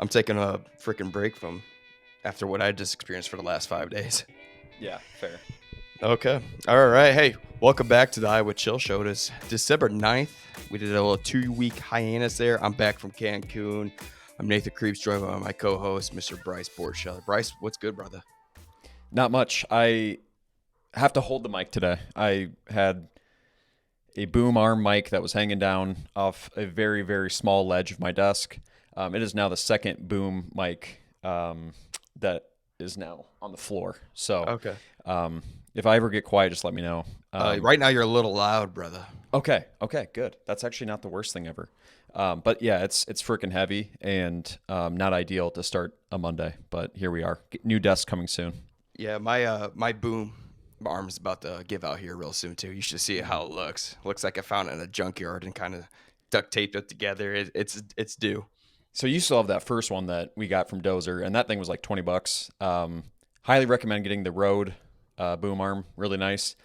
I'm taking a freaking break from after what I just experienced for the last 5 days. Yeah, fair. Okay. All right. Hey, welcome back to the Iowa Chill Show. It is December 9th. We did a little 2-week hiatus there. I'm back from Cancun. I'm Nathan Creeps, joined by my co-host, Mr. Bryce Borchella. Bryce, what's good, brother? Not much. I have to hold the mic today. I had a boom arm mic that was hanging down off a very, very small ledge of my desk. It is now the second boom mic that is now on the floor. So Okay. if I ever get quiet, just let me know. Right now, you're a little loud, brother. Okay, good. That's actually not the worst thing ever. But yeah, it's freaking heavy and not ideal to start a Monday. But here we are. New desk coming soon. Yeah, my boom arm is about to give out here real soon too. You should see how it looks. Looks like I found it in a junkyard and kind of duct taped it together. It's due. So you still have that first one that we got from Dozer, and that thing was like $20. Highly recommend getting the Rode boom arm. Really nice.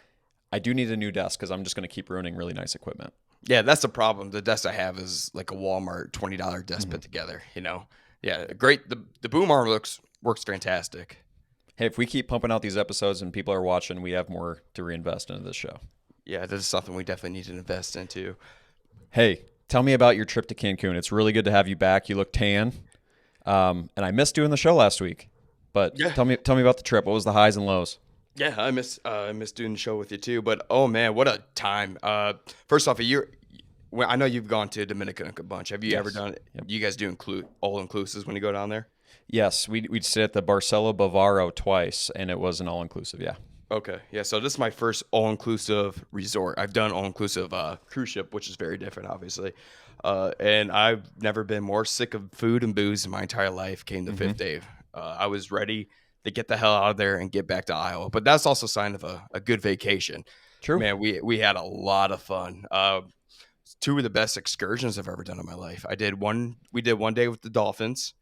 I do need a new desk because I'm just going to keep ruining really nice equipment. Yeah, that's the problem. The desk I have is like a Walmart $20 desk put together. Yeah, great. The boom arm works fantastic. Hey, if we keep pumping out these episodes and people are watching, we have more to reinvest into this show. Yeah, this is something we definitely need to invest into. Hey, tell me about your trip to Cancun. It's really good to have you back. You look tan, and I missed doing the show last week. But Yeah. tell me about the trip. What was the highs and lows? Yeah, I miss doing the show with you too. But oh man, what a time! First off, I know you've gone to Dominican a bunch. Have you ever Yes. done it? Yep. You guys do include all inclusives when you go down there? Yes, we'd stay at the Barcelo Bavaro twice, and it was an all-inclusive. Yeah. Okay, yeah. So this is my first all-inclusive resort. I've done all-inclusive cruise ship, which is very different, obviously. And I've never been more sick of food and booze in my entire life. Came the fifth day. I was ready to get the hell out of there and get back to Iowa. But that's also a sign of a good vacation. True. Man, we had a lot of fun. Two of the best excursions I've ever done in my life. We did one day with the Dolphins.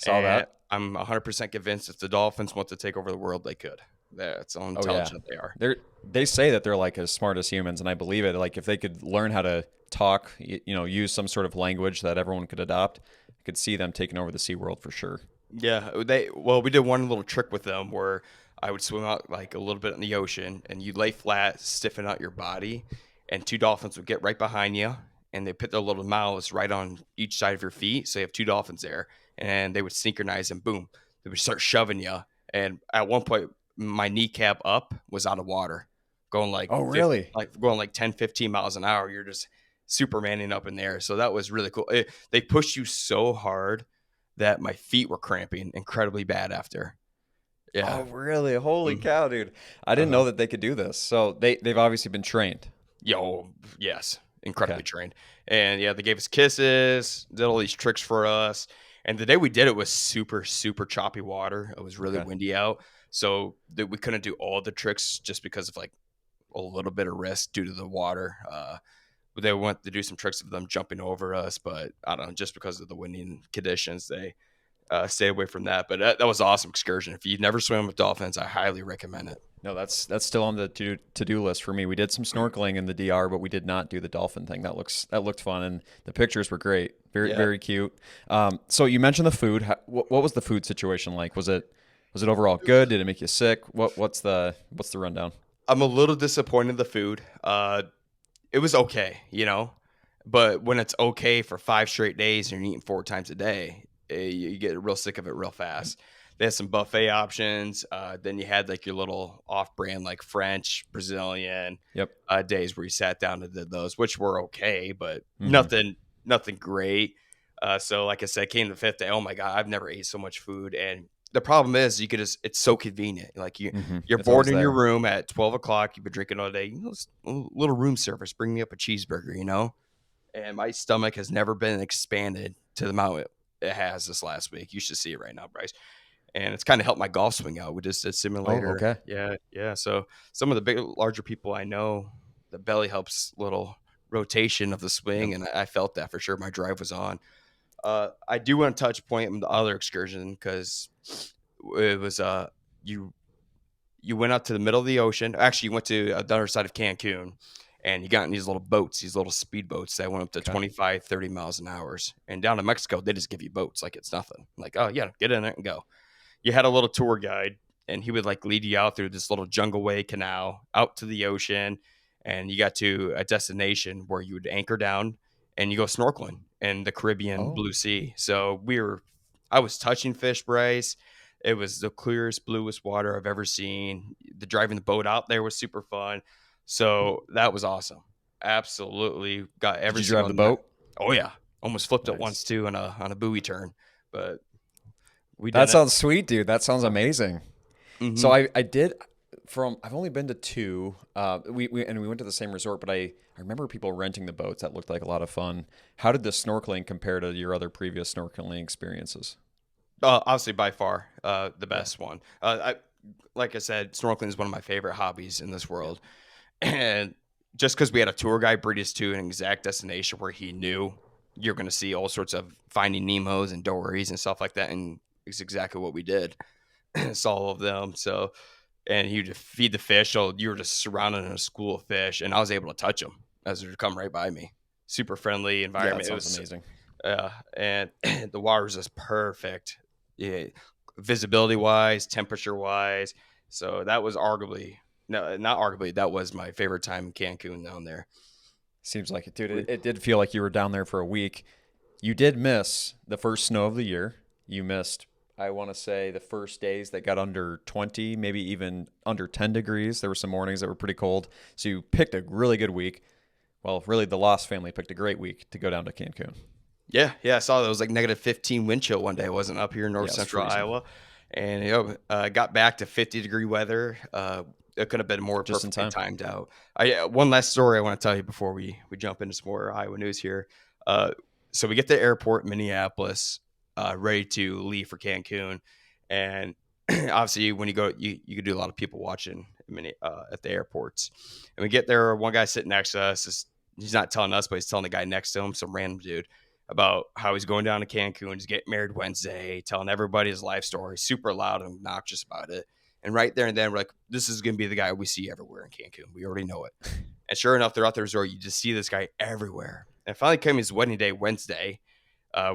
Saw And that. I'm 100% convinced if the Dolphins want to take over the world, they could. That's how Oh yeah. intelligent they are. They say that they're like as smart as humans, and I believe it. Like if they could learn how to talk, use some sort of language that everyone could adopt, I could see them taking over the Sea World for sure. Yeah, we did one little trick with them where I would swim out like a little bit in the ocean, and you'd lay flat, stiffen out your body, and two dolphins would get right behind you, and they put their little mouths right on each side of your feet, so you have two dolphins there, and they would synchronize, and boom, they would start shoving you. And at one point, my kneecap up was out of water, going like Oh really? going like 10, 15 miles an hour. You're just supermaning up in there, so that was really cool. They pushed you so hard that my feet were cramping incredibly bad after. Oh Yeah. really? Holy Mm. cow, dude! I didn't Uh-huh. know that they could do this. So they've obviously been trained. Yo, yes. Incredibly Okay. trained. And yeah, they gave us kisses, did all these tricks for us. And the day we did it was super, super choppy water. It was really Okay. windy out. So that we couldn't do all the tricks just because of like a little bit of risk due to the water. But they went to do some tricks of them jumping over us, but I don't know, just because of the windy conditions, they stay away from that. But that was an awesome excursion. If you've never swam with dolphins, I highly recommend it. No, that's still on the to-do list for me. We did some snorkeling in the DR, but we did not do the dolphin thing. That looked fun, and the pictures were great. Very Yeah. very cute. So you mentioned the food. What was the food situation like? Was it overall good? Did it make you sick? What's the rundown? I'm a little disappointed in the food. It was okay. But when it's okay for 5 straight days and you're eating 4 times a day, you get real sick of it real fast. They had some buffet options. Then you had like your little off-brand like French, Brazilian Yep. days where you sat down and did those, which were okay, but Mhm. nothing great. So like I said, came the fifth day. Oh my God, I've never ate so much food. And the problem is it's so convenient. Like you're It's always bored in your there. room at 12 o'clock. You've been drinking all day. Little room service, bring me up a cheeseburger. And my stomach has never been expanded to the amount it has this last week. You should see it right now, Bryce. And it's kind of helped my golf swing out. We just did Oh, simulator. okay. Yeah, yeah. So some of the larger people I know, the belly helps little rotation of the Yep. swing, and I felt that for sure. My drive was on. I do want to touch point on the other excursion because it was you went out to the middle of the ocean. Actually, you went to the other side of Cancun, and you got in these little boats, these little speed boats that went up to Okay. 25, 30 miles an hour. And down in Mexico, they just give you boats like it's nothing. Like, oh yeah, get in it and go. You had a little tour guide, and he would like lead you out through this little jungle way canal out to the ocean, and you got to a destination where you would anchor down and you go snorkeling in the Caribbean Oh, blue sea. So I was touching fish, Bryce. It was the clearest, bluest water I've ever seen. The driving the boat out there was super fun. So that was awesome. Absolutely got did every you drive single the nut. boat? Oh yeah, almost flipped it once Nice. too on a buoy turn, but we That did it. sounds sweet, dude. That sounds amazing. So Hmm. I did I've only been to two. We went to the same resort, but I remember people renting the boats. That looked like a lot of fun. How did the snorkeling compare to your other previous snorkeling experiences? Obviously, by far, the Yeah. best one. Like I said, snorkeling is one of my favorite hobbies in this Yeah. world, and just because we had a tour guide bring us to an exact destination where he knew you're going to see all sorts of Finding Nemos and Dories and stuff like that, and it's exactly what we did. Saw all of them. So, and you just feed the fish. So you were just surrounded in a school of fish, and I was able to touch them as they would come right by me. Super friendly Yeah, that environment. It sounds was amazing. and the water was just perfect, yeah, visibility wise, temperature wise. So that was arguably no, not arguably, that was my favorite time in Cancun down there. Seems like it, dude. We- It did feel like you were down there for a week. You did miss the first snow of the year. You missed, I want to say, the first days that got under 20, maybe even under 10 degrees. There were some mornings that were pretty cold. So you picked a really good week. Well, really, the Lost family picked a great week to go down to Cancun. Yeah, yeah, I saw that. It was like -15 wind chill one day. I wasn't up here in Yeah, north it was central freezing. Iowa, and got back to 50-degree weather. It could have been more Just in perfectly time. timed out. One last story I want to tell you before we jump into some more Iowa news here. Uh, so we get to the airport in Minneapolis, ready to leave for Cancun, and obviously when you go, you can do a lot of people watching at the airports. And we get there, one guy sitting next to us he's not telling us, but he's telling the guy next to him, some random dude, about how he's going down to Cancun, he's getting married Wednesday, telling everybody his life story, super loud and obnoxious about it. And right there and then, we're like, this is going to be the guy we see everywhere in Cancun. We already know it. And sure enough, throughout the resort, you just see this guy everywhere. And finally came his wedding day, Wednesday.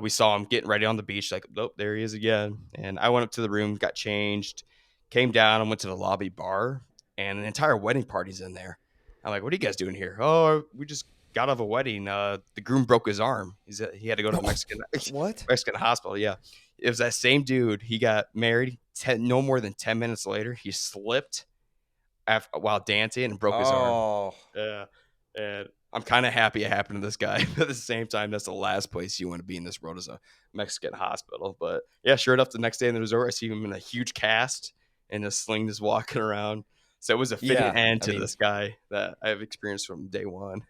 We saw him getting ready on the beach, like, oh, there he is again. And I went up to the room, got changed, came down, and went to the lobby bar, and an entire wedding party's in there. I'm like, what are you guys doing here? Oh, we just got out of a wedding. The groom broke his arm. He had to go to the Mexican What? Mexican hospital. Yeah, it was that same dude. He got married. No more than 10 minutes later, he slipped while dancing and broke his arm. Oh, Yeah, and I'm kind of happy it happened to this guy. But at the same time, that's the last place you want to be in this world is a Mexican hospital. But yeah, sure enough, the next day in the resort, I see him in a huge cast and a sling just walking around. So it was a fitting yeah. end I to mean, this guy that I've experienced from day one.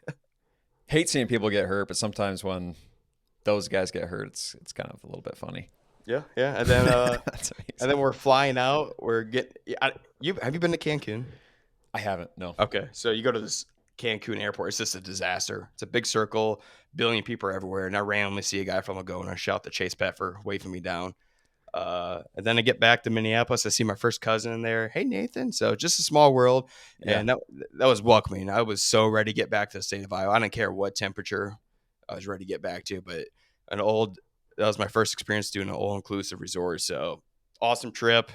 hate seeing people get hurt, but sometimes when those guys get hurt, it's kind of a little bit funny. Yeah, yeah, and then That's and amazing. then we're flying out. We're getting. You have you been to Cancun? I haven't. No. Okay, so you go to this Cancun airport. It's just a disaster. It's a big circle, billion people everywhere, and I randomly see a guy from a go and I shout the Chase Pfeffer waving me down. And then I get back to Minneapolis. I see my first cousin in there. Hey Nathan. So just a small world, Yeah. and that was welcoming. I was so ready to get back to the state of Iowa. I didn't care what temperature I was ready to get back to, but an old that was my first experience doing an all inclusive resort. So awesome trip.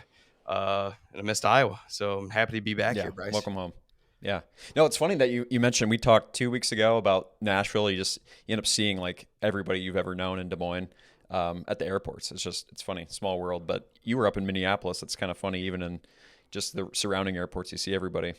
And I missed Iowa, so I'm happy to be back Yeah. here, Bryce. Welcome home. Yeah. No, it's funny that you mentioned we talked 2 weeks ago about Nashville. You end up seeing like everybody you've ever known in Des Moines at the airports. It's funny, small world. But you were up in Minneapolis. It's kind of funny, even in just the surrounding airports, you see everybody.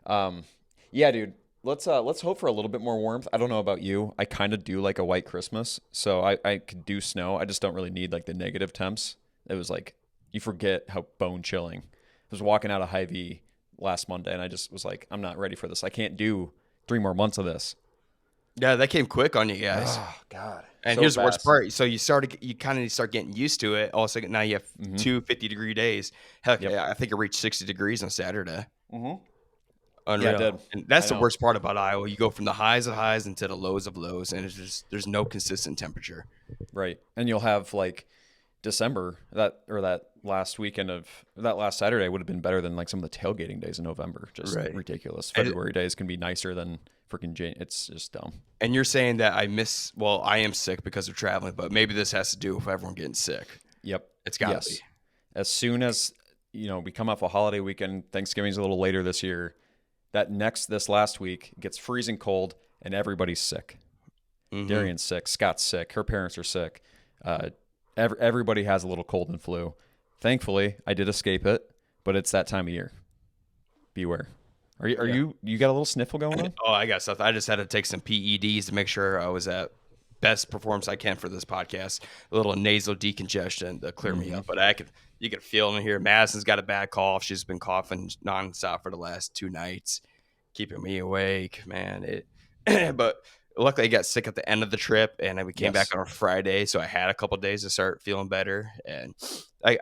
Um, yeah, dude. Let's hope for a little bit more warmth. I don't know about you. I kind of do like a white Christmas, so I could do snow. I just don't really need like the negative temps. It was like you forget how bone chilling. I was walking out of Hy-Vee last Monday, and I just was like, I'm not ready for this. I can't do 3 more months of this. Yeah, that came quick on you guys. Oh God, And so here's the worst fast. part. So you kind of start getting used to it. All of a sudden, now you have Mm-hmm. two 50-degree days. Heck, Yep. yeah, I think it reached 60 degrees on Saturday. Mm-hmm. Yeah, I Unreal. did. And that's I the know. worst part about Iowa. You go from the highs of highs into the lows of lows, and it's just there's no consistent temperature. Right, and you'll have like December, that last weekend of that last Saturday would have been better than like some of the tailgating days in November. Just Right. ridiculous. And, February days can be nicer than freaking Jan. It's just dumb. and you're saying that well, I am sick because of traveling, but maybe this has to do with everyone getting sick. Yep. It's got to be. Yes. As soon as we come off a holiday weekend, Thanksgiving's a little later this year. This last week gets freezing cold and everybody's sick. Mm-hmm. Darian's sick. Scott's sick. Her parents are sick. Everybody has a little cold and flu. Thankfully, I did escape it, but it's that time of year. Beware. Are you got a little sniffle going on? Oh, I got stuff. I just had to take some PEDs to make sure I was at best performance I can for this podcast. A little nasal decongestion to clear me up, but you could feel in here. Madison's got a bad cough. She's been coughing nonstop for the last 2 nights, keeping me awake, man. But luckily I got sick at the end of the trip, and then we came back on a Friday, so I had a couple days to start feeling better, and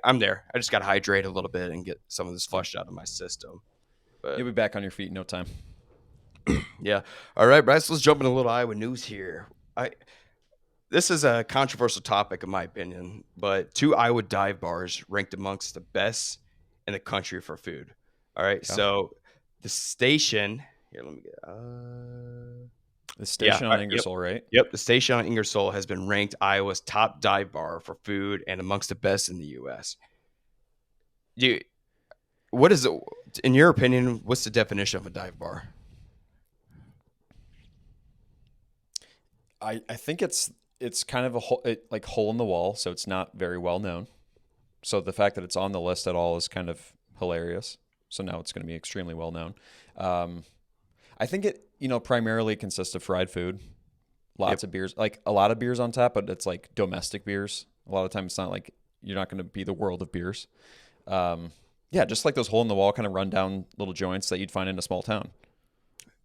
I'm there. I just got to hydrate a little bit and get some of this flushed out of my system. But You'll be back on your feet in no time. yeah. All right, Bryce, let's jump into a little Iowa news here. This is a controversial topic in my opinion, but 2 Iowa dive bars ranked amongst the best in the country for food. All right, so the station here, let me get the station on Ingersoll, right? Yep, the station on Ingersoll has been ranked Iowa's top dive bar for food and amongst the best in the U.S. What is it, in your opinion? What's the definition of a dive bar? I think it's kind of like hole in the wall, so it's not very well known. So the fact that it's on the list at all is kind of hilarious. So now it's going to be extremely well known. I think it primarily consists of fried food, lots of beers, like a lot of beers on tap, but it's like domestic beers. A lot of times it's not like you're not going to be the world of beers. Just like those hole in the wall kind of rundown little joints that you'd find in a small town.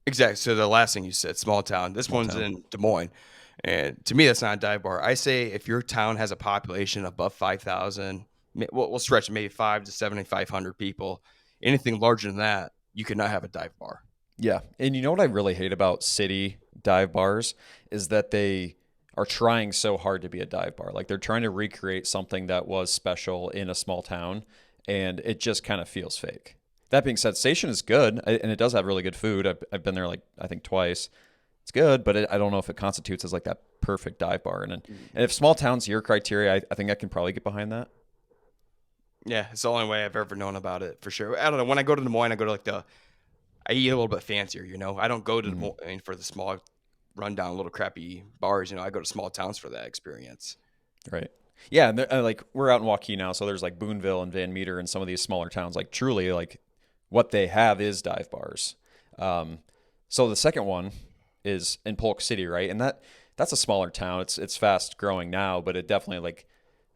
Exactly. So the last thing you said, small town. This one's in Des Moines. And to me, that's not a dive bar. I say if your town has a population above 5,000, we'll stretch maybe 5 to 7,500 people. Anything larger than that, you cannot have a dive bar. Yeah. And you know what I really hate about city dive bars is that they are trying so hard to be a dive bar. Like they're trying to recreate something that was special in a small town, and it just kind of feels fake. That being said, Station is good, and it does have really good food. I've been there I think twice. It's good, but I don't know if it constitutes as like that perfect dive bar. And if small town's your criteria, I think I can probably get behind that. Yeah, it's the only way I've ever known about it for sure. I don't know. When I go to Des Moines, I go to I eat a little bit fancier, I don't go to Des Moines for the small, rundown, little crappy bars. I go to small towns for that experience. Right. Yeah, and like we're out in Waukee now, so there's like Boonville and Van Meter and some of these smaller towns. Like truly, like what they have is dive bars. So the second one is in Polk City, right? And that's a smaller town. It's fast growing now, but it definitely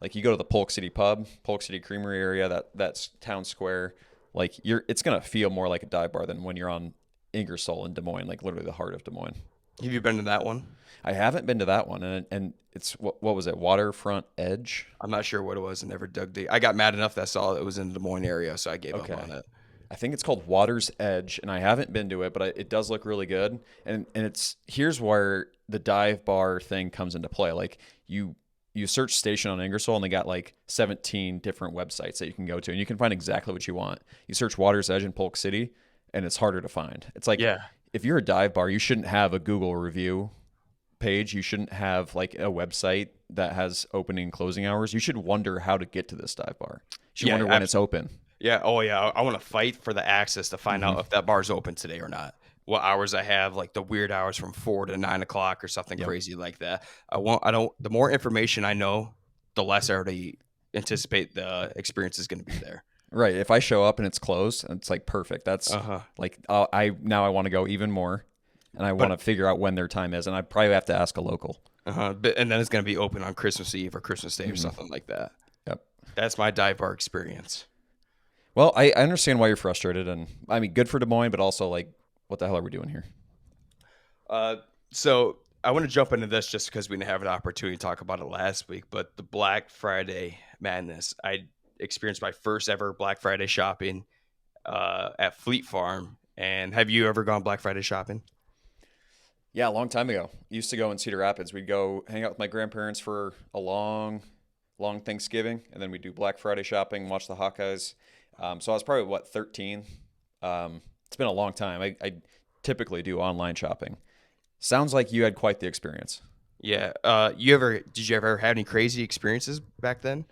like you go to the Polk City pub, Polk City Creamery area, that's town square. Like it's gonna feel more like a dive bar than when you're on Ingersoll in Des Moines, like literally the heart of Des Moines. Have you been to that one? I haven't been to that one, and it's what was it? Waterfront Edge. I'm not sure what it was. I never dug deep. I got mad enough that I saw it was in the Des Moines area, so I gave up on it. I think it's called Water's Edge, and I haven't been to it, but it does look really good. And here's where the dive bar thing comes into play. Like you search Station on Ingersoll, and they got like 17 different websites that you can go to, and you can find exactly what you want. You search Water's Edge in Polk City, and it's harder to find. It's like if you're a dive bar, you shouldn't have a Google review page. You shouldn't have like a website that has opening and closing hours. You should wonder how to get to this dive bar. You should wonder when it's open. Yeah. Oh, yeah. I want to fight for the access to find out if that bar's open today or not. What hours I have, like the weird hours from 4 to 9 o'clock or something crazy like that. The more information I know, the less I already anticipate the experience is going to be there. Right. If I show up and it's closed, it's like perfect. That's like I want to go even more, and I want to figure out when their time is, and I probably have to ask a local. And then it's going to be open on Christmas Eve or Christmas Day or something like that. Yep. That's my dive bar experience. Well, I understand why you're frustrated, and I mean, good for Des Moines, but also like, what the hell are we doing here? So I want to jump into this just because we didn't have an opportunity to talk about it last week, but the Black Friday madness. I experienced my first ever Black Friday shopping at Fleet Farm. And have you ever gone Black Friday shopping? Yeah, a long time ago. Used to go in Cedar Rapids. We'd go hang out with my grandparents for a long long Thanksgiving, and then we do Black Friday shopping, watch the Hawkeyes. So I was probably, 13? It's been a long time. I typically do online shopping. Sounds like you had quite the experience. Yeah. Did you ever have any crazy experiences back then?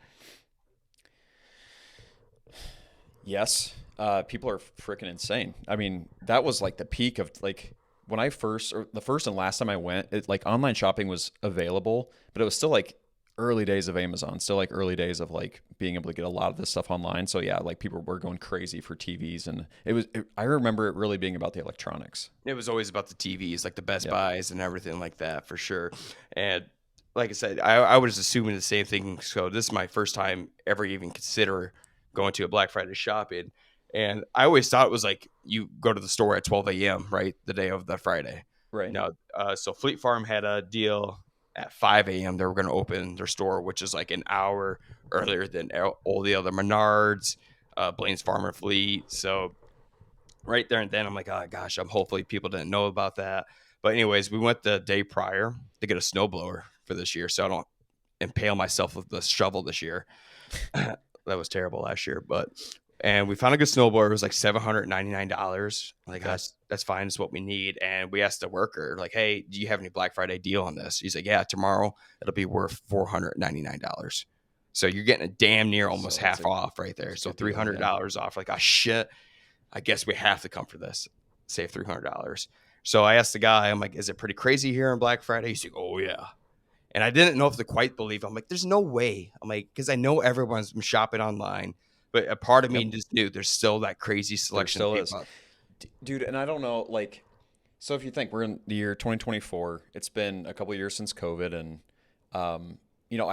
Yes. People are freaking insane. I mean, that was like the peak of like when I first, or the first and last time I went, like online shopping was available, but it was still like early days of Amazon, still like early days of like being able to get a lot of this stuff online. So yeah, like people were going crazy for TVs, and I remember it really being about the electronics. It was always about the TVs, like the Best Yep. Buys and everything like that, for sure. And like I said, I was assuming the same thing. So this is my first time ever even consider going to a Black Friday shopping. And I always thought it was like you go to the store at 12 a.m., right? The day of the Friday. Right. No, so Fleet Farm had a deal at 5 a.m. They were going to open their store, which is like an hour earlier than all the other Menards, Blaine's Farm and Fleet. So right there and then I'm like, oh gosh, I'm hopefully people didn't know about that. But anyways, we went the day prior to get a snowblower for this year, so I don't impale myself with the shovel this year. That was terrible last year, but and we found a good snowblower. It was like $799. Like Okay. that's fine. It's what we need. And we asked the worker, like, hey, do you have any Black Friday deal on this? He's like, yeah, tomorrow it'll be worth $499. So you're getting a damn near almost So it's half off right there. it's a So good deal, yeah. $300 off. Like, oh shit, I guess we have to come for this. Save $300. So I asked the guy, I'm like, is it pretty crazy here on Black Friday? He's like, oh yeah. And I didn't know if to quite believe. I'm like, there's no way. I'm like, because I know everyone's been shopping online, but a part of me Yep. just knew there's still that crazy There selection of still is. people. Dude, and I don't know, like, so if you think we're in the year 2024, it's been a couple years since COVID, and you know,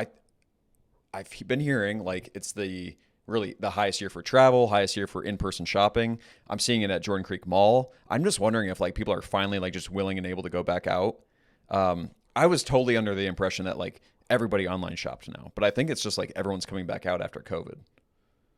I've been hearing like it's the really the highest year for travel, highest year for in-person shopping. I'm seeing it at Jordan Creek Mall. I'm just wondering if like people are finally like just willing and able to go back out. I was totally under the impression that like everybody online shopped now, but I think it's just like everyone's coming back out after COVID.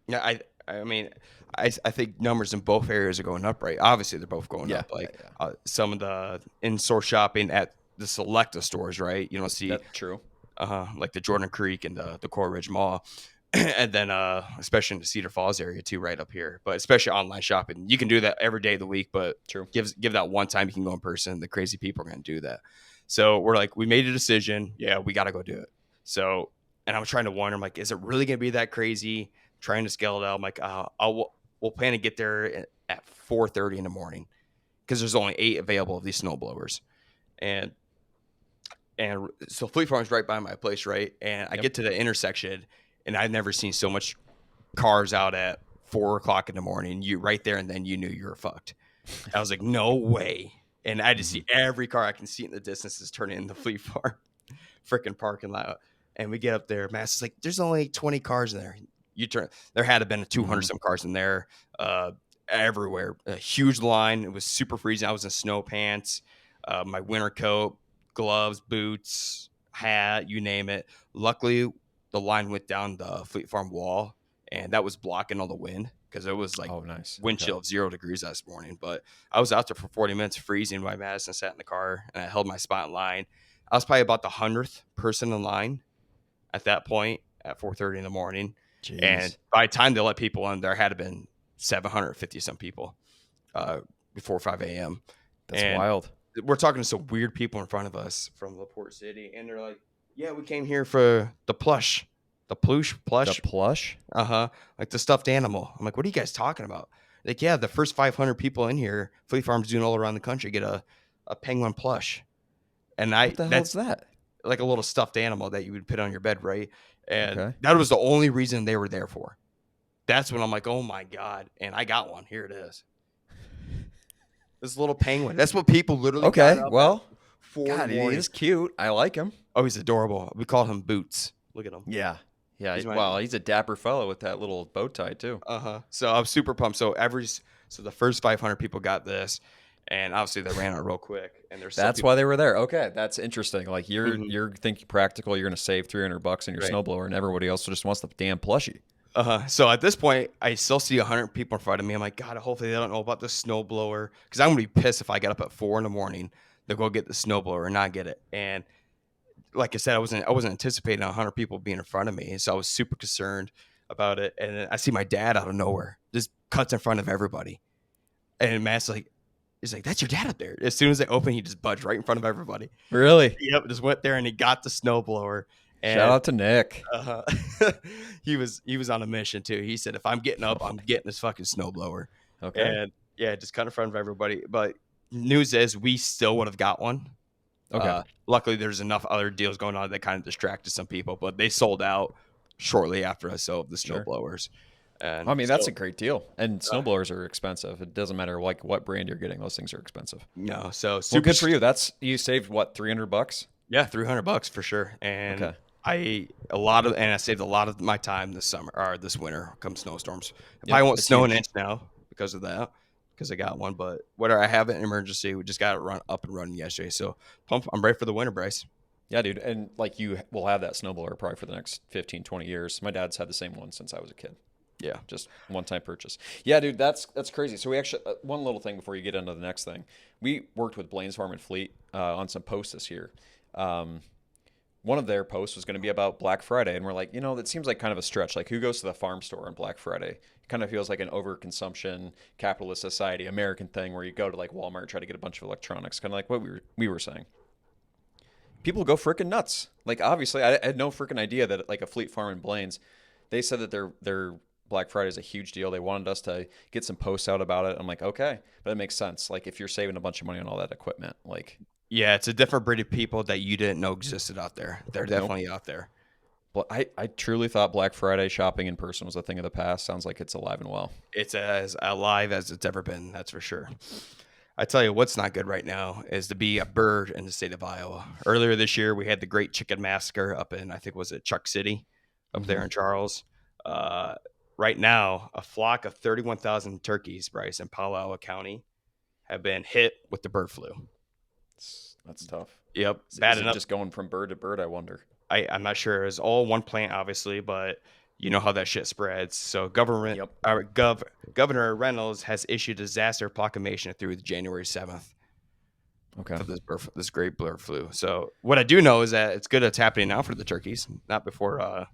Yeah, I mean, I think numbers in both areas are going up, right? Obviously, they're both going Yeah, up. yeah, Like yeah. some of the in-store shopping at the Selecta stores, right? You don't see That's true. like the Jordan Creek and the Coral Ridge Mall. And then especially in the Cedar Falls area too, right up here. But especially online shopping, you can do that every day of the week. But True. give that one time you can go in person. The crazy people are going to do that. So we're like, we made a decision. Yeah, we got to go do it. So, and I'm trying to wonder, I'm like, is it really going to be that crazy? Trying to scale it out. I'm like, we'll plan to get there at 4:30 in the morning because there's only 8 available of these snow blowers, and so Fleet Farm's right by my place, right? And I Yep. get to the intersection, and I've never seen so much cars out at 4 o'clock in the morning. You right there, and then you knew you were fucked. I was like, no way. And I just Mhm. see every car I can see in the distance is turning into Fleet Farm freaking parking lot. And we get up there, Mass is like, there's only 20 cars in there. You turn, there had to have been 200 Mhm. some cars in there, uh, everywhere. A huge line. It was super freezing. I was in snow pants, my winter coat, gloves, boots, hat, you name it. Luckily, the line went down the Fleet Farm wall, and that was blocking all the wind because it was like Oh, nice. wind Okay. chill of 0 degrees this morning. But I was out there for 40 minutes freezing while Madison sat in the car, and I held my spot in line. I was probably about the 100th person in line at that point at 4:30 in the morning. And Jeez. by the time they let people in, there had been 750 some people before 5 a.m. That's And wild. we're talking to some weird people in front of us from LaPorte City, and they're like, "Yeah, we came here for the plush, the The plush, plush? like the stuffed animal." I'm like, "What are you guys talking about?" Like, yeah, the first 500 people in here, Fleet Farm's doing all around the country, get a penguin plush, and What the hell is that's that? like a little stuffed animal that you would put on your bed, right? And Okay. that was the only reason they were there for. That's when I'm like, oh my God. And I got one. Here it is. This little penguin. That's what people literally got Okay. up at Well, 4 in God, the he morning. is cute. I like him. Oh, he's adorable. We call him Boots. Look at him. Yeah. Yeah. He's my Well, he's a dapper fellow with that little bow tie too. So I'm super pumped. So the first 500 people got this, and obviously they ran out real quick. And there's That's why they were there. Okay, that's interesting. Like Mhm. you're thinking practical. You're gonna save $300 on your Right. snowblower, and everybody else just wants the damn plushie. So at this point, I still see 100 people in front of me. I'm like, God, hopefully they don't know about the snowblower, because I'm gonna be pissed if I get up at 4 in the morning to go get the snowblower and not get it. And like I said, I wasn't anticipating 100 people being in front of me, so I was super concerned about it. And then I see my dad out of nowhere just cuts in front of everybody, and Matt's like, he's like, "That's your dad up there." As soon as they open, he just budged right in front of everybody. Really? Yep, just went there and he got the snowblower, Shout and out to Nick. uh, he was on a mission too. He said, "If I'm getting up, I'm getting this fucking snowblower." Okay. And yeah, just cut in front of everybody. But news is, we still would have got one. Okay. Luckily, there's enough other deals going on that kind of distracted some people, but they sold out shortly after us. So the Sure. snowblowers, and I mean, so, that's a great deal. And snowblowers are expensive. It doesn't matter like what brand you're getting; those things are expensive. no, so Well, super good for you. You saved what, $300? Yeah, $300 for sure. And Okay. I saved a lot of my time this summer or this winter come snowstorms. It Yep, probably won't it's snow an huge. inch now because of that, because I got one. But whether I have an emergency, we just got it run up and running yesterday. So I'm ready for the winter, Bryce. Yeah, dude. And like you will have that snowblower probably for the next 15, 20 years. My dad's had the same one since I was a kid. Yeah. Just one-time purchase. Yeah, dude, that's crazy. So we actually one little thing before you get into the next thing. We worked with Blaine's Farm and Fleet on some posts this year. One of their posts was going to be about Black Friday, and we're like, that seems like kind of a stretch. Like, who goes to the farm store on Black Friday? It kind of feels like an overconsumption, capitalist society, American thing where you go to like Walmart, try to get a bunch of electronics, kind of like what we were saying. People go freaking nuts. Like, obviously, I had no freaking idea that like a Fleet Farm in Blaine's, they said that their Black Friday is a huge deal. They wanted us to get some posts out about it. I'm like, okay, but it makes sense. Like, if you're saving a bunch of money on all that equipment, like, Yeah, it's a different breed of people that you didn't know existed out there. They're definitely out there. I truly thought Black Friday shopping in person was a thing of the past. Sounds like it's alive and well. It's as alive as it's ever been, that's for sure. I tell you what's not good right now is to be a bird in the state of Iowa. Earlier this year, we had the Great Chicken Massacre up in, I think, was it Chuck City up there in Charles. Uh, right now, a flock of 31,000 turkeys, Bryce, in Palo Alto County have been hit with the bird flu. That's tough. Yep, Is bad it enough. just going from bird to bird, I wonder? I'm not sure. It's all one plant, obviously, but you know how that shit spreads. So Yep. Governor Reynolds has issued a disaster proclamation through January 7th Okay. for this great bird flu. So what I do know is that it's good it's happening now for the turkeys, not before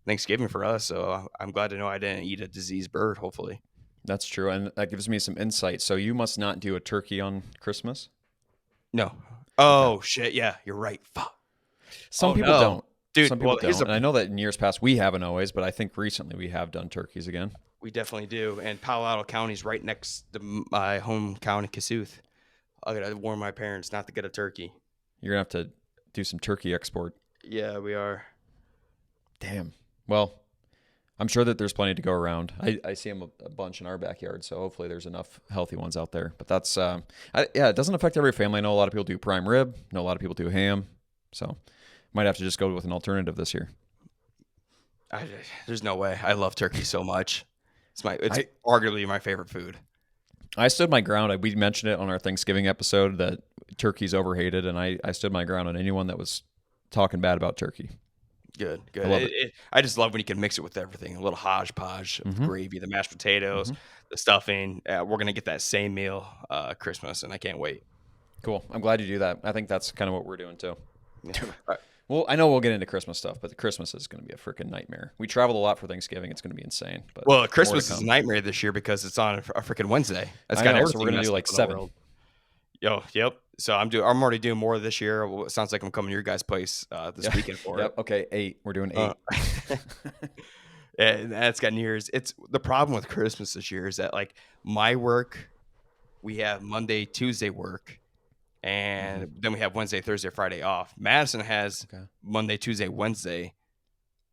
Thanksgiving for us. So I'm glad to know I didn't eat a diseased bird, hopefully. That's true. And that gives me some insight. So you must not do a turkey on Christmas? No. Oh, shit. Yeah, you're right. Fuck. Some Oh, people no. don't. Dude, Some people well, here's don't. And I know that in years past we haven't always, but I think recently we have done turkeys again. We definitely do. And Palo Alto County is right next to my home county, Kasuth. I gotta warn my parents not to get a turkey. You're going to have to do some turkey export. Yeah, we are. Damn. Well, I'm sure that there's plenty to go around. I see them a bunch in our backyard, so hopefully there's enough healthy ones out there. But that's, it doesn't affect every family. I know a lot of people do prime rib. I know a lot of people do ham. So might have to just go with an alternative this year. There's no way. I love turkey so much. It's arguably my favorite food. I stood my ground. We mentioned it on our Thanksgiving episode that turkey's overhated, and I stood my ground on anyone that was talking bad about turkey. Good. I love it. I just love when you can mix it with everything. A little hodgepodge of gravy, the mashed potatoes, the stuffing. We're going to get that same meal Christmas, and I can't wait. Cool. I'm glad you do that. I think that's kind of what we're doing too. Yeah. Well, I know we'll get into Christmas stuff, but the Christmas is going to be a freaking nightmare. We traveled a lot for Thanksgiving. It's going to be insane. But Well, more Christmas to is a come. nightmare this year because it's on a freaking Wednesday. That's I got know, everything. so we're gonna messed do up like in the 7. world. Yep. So I'm already doing more this year. Well, it sounds like I'm coming to your guys' place this weekend for Yep. it. Okay. 8. We're doing 8. And that's got New Year's. It's the problem with Christmas this year is that like my work, we have Monday, Tuesday work, and then we have Wednesday, Thursday, Friday off. Madison has Okay. Monday, Tuesday, Wednesday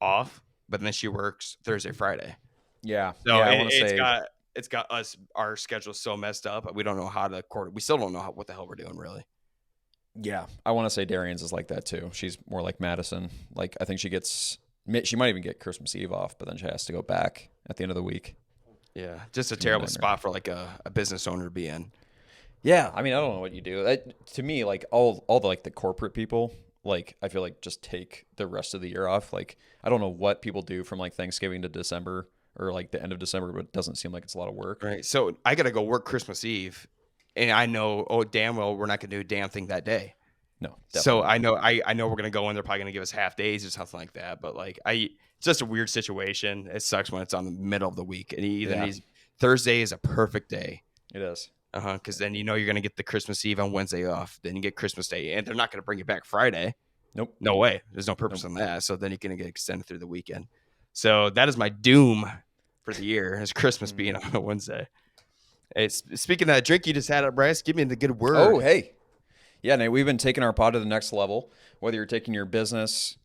off, but then she works Thursday, Friday. Yeah. So I want to say. it's got us our schedule so messed up. We don't know how to coordinate. We still don't know what the hell we're doing really. Yeah, I want to say Darian's is like that too. She's more like Madison. Like I think she might even get Christmas Eve off, but then she has to go back at the end of the week. Yeah, just a be a terrible nightmare. spot for like a business owner to be in. Yeah, I mean, I don't know what you do. To me, like all the like the corporate people, like I feel like just take the rest of the year off. Like I don't know what people do from like Thanksgiving to December or like the end of December, but it doesn't seem like it's a lot of work. Right. So I got to go work Christmas Eve, and I know, damn well, we're not going to do a damn thing that day. No, So definitely not. I know we're gonna go in. They're probably gonna give us half days or something like that. But like it's just a weird situation. It sucks when it's on the middle of the week, and he either Yeah, needs Thursday is a perfect day. it is. Because then you're gonna get the Christmas Eve on Wednesday off. Then you get Christmas Day, and they're not gonna bring you back Friday. Nope. No way. There's no purpose Nope. on that. So then you're gonna get extended through the weekend. So that is my doom for the year is Christmas being on a Wednesday. Hey, speaking of that drink you just had, Bryce, give me the good Oh, word. hey. Yeah, Nate, we've been taking our pod to the next level. Whether you're taking your business,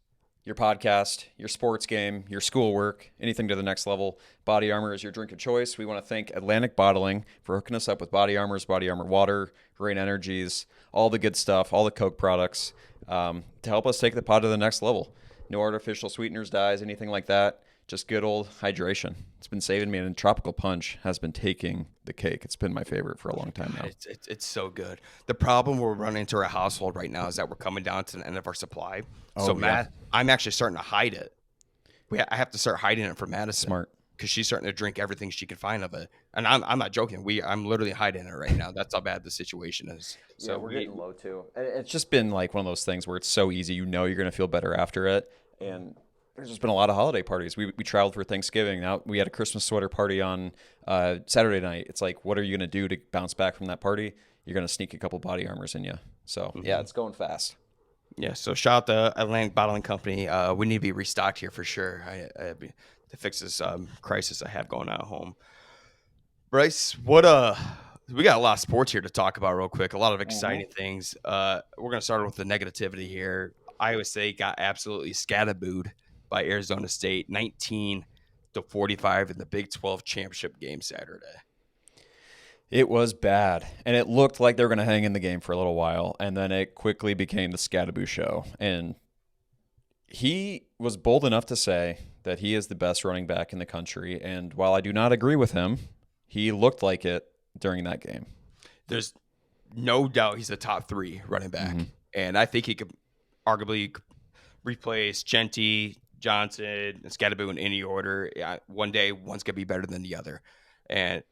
your podcast, your sports game, your schoolwork, anything to the next level, Body Armor is your drink of choice. We want to thank Atlantic Bottling for hooking us up with Body Armors, Body Armor Water, Rain Energies, all the good stuff, all the Coke products to help us take the pod to the next level. No artificial sweeteners, dyes, anything like that. Just good old hydration. It's been saving me, and Tropical Punch has been taking the cake. It's been my favorite for a long time now. It's so good. The problem we're running into our household right now is that we're coming down to the end of our supply. So Matt, I'm actually starting to hide it. I have to start hiding it from Madison. Smart. Because she's starting to drink everything she can find of it, and I'm not joking. I'm literally hiding it right now. That's how bad the situation is. So yeah, we're getting low too. It's just been like one of those things where it's so easy. You know, you're going to feel better after it, and there's just been a lot of holiday parties. We traveled for Thanksgiving. Now we had a Christmas sweater party on Saturday night. It's like, what are you going to do to bounce back from that party? You're going to sneak a couple Body Armors in you. So yeah, it's going fast. Yeah, so shout out to Atlantic Bottling Company. We need to be restocked here for sure. To fix this crisis I have going on at home. Bryce, we got a lot of sports here to talk about real quick. A lot of exciting things. We're gonna start with the negativity here. Iowa State got absolutely scatterbooed by Arizona State, 19-45 in the Big 12 championship game Saturday. It was bad, and it looked like they were going to hang in the game for a little while, and then it quickly became the Scatterboo show. And he was bold enough to say that he is the best running back in the country, and while I do not agree with him, he looked like it during that game. There's no doubt he's a top 3 running back, and I think he could arguably replace Genty, Johnson, and Scatterboo in any order. One day, one's going to be better than the other. And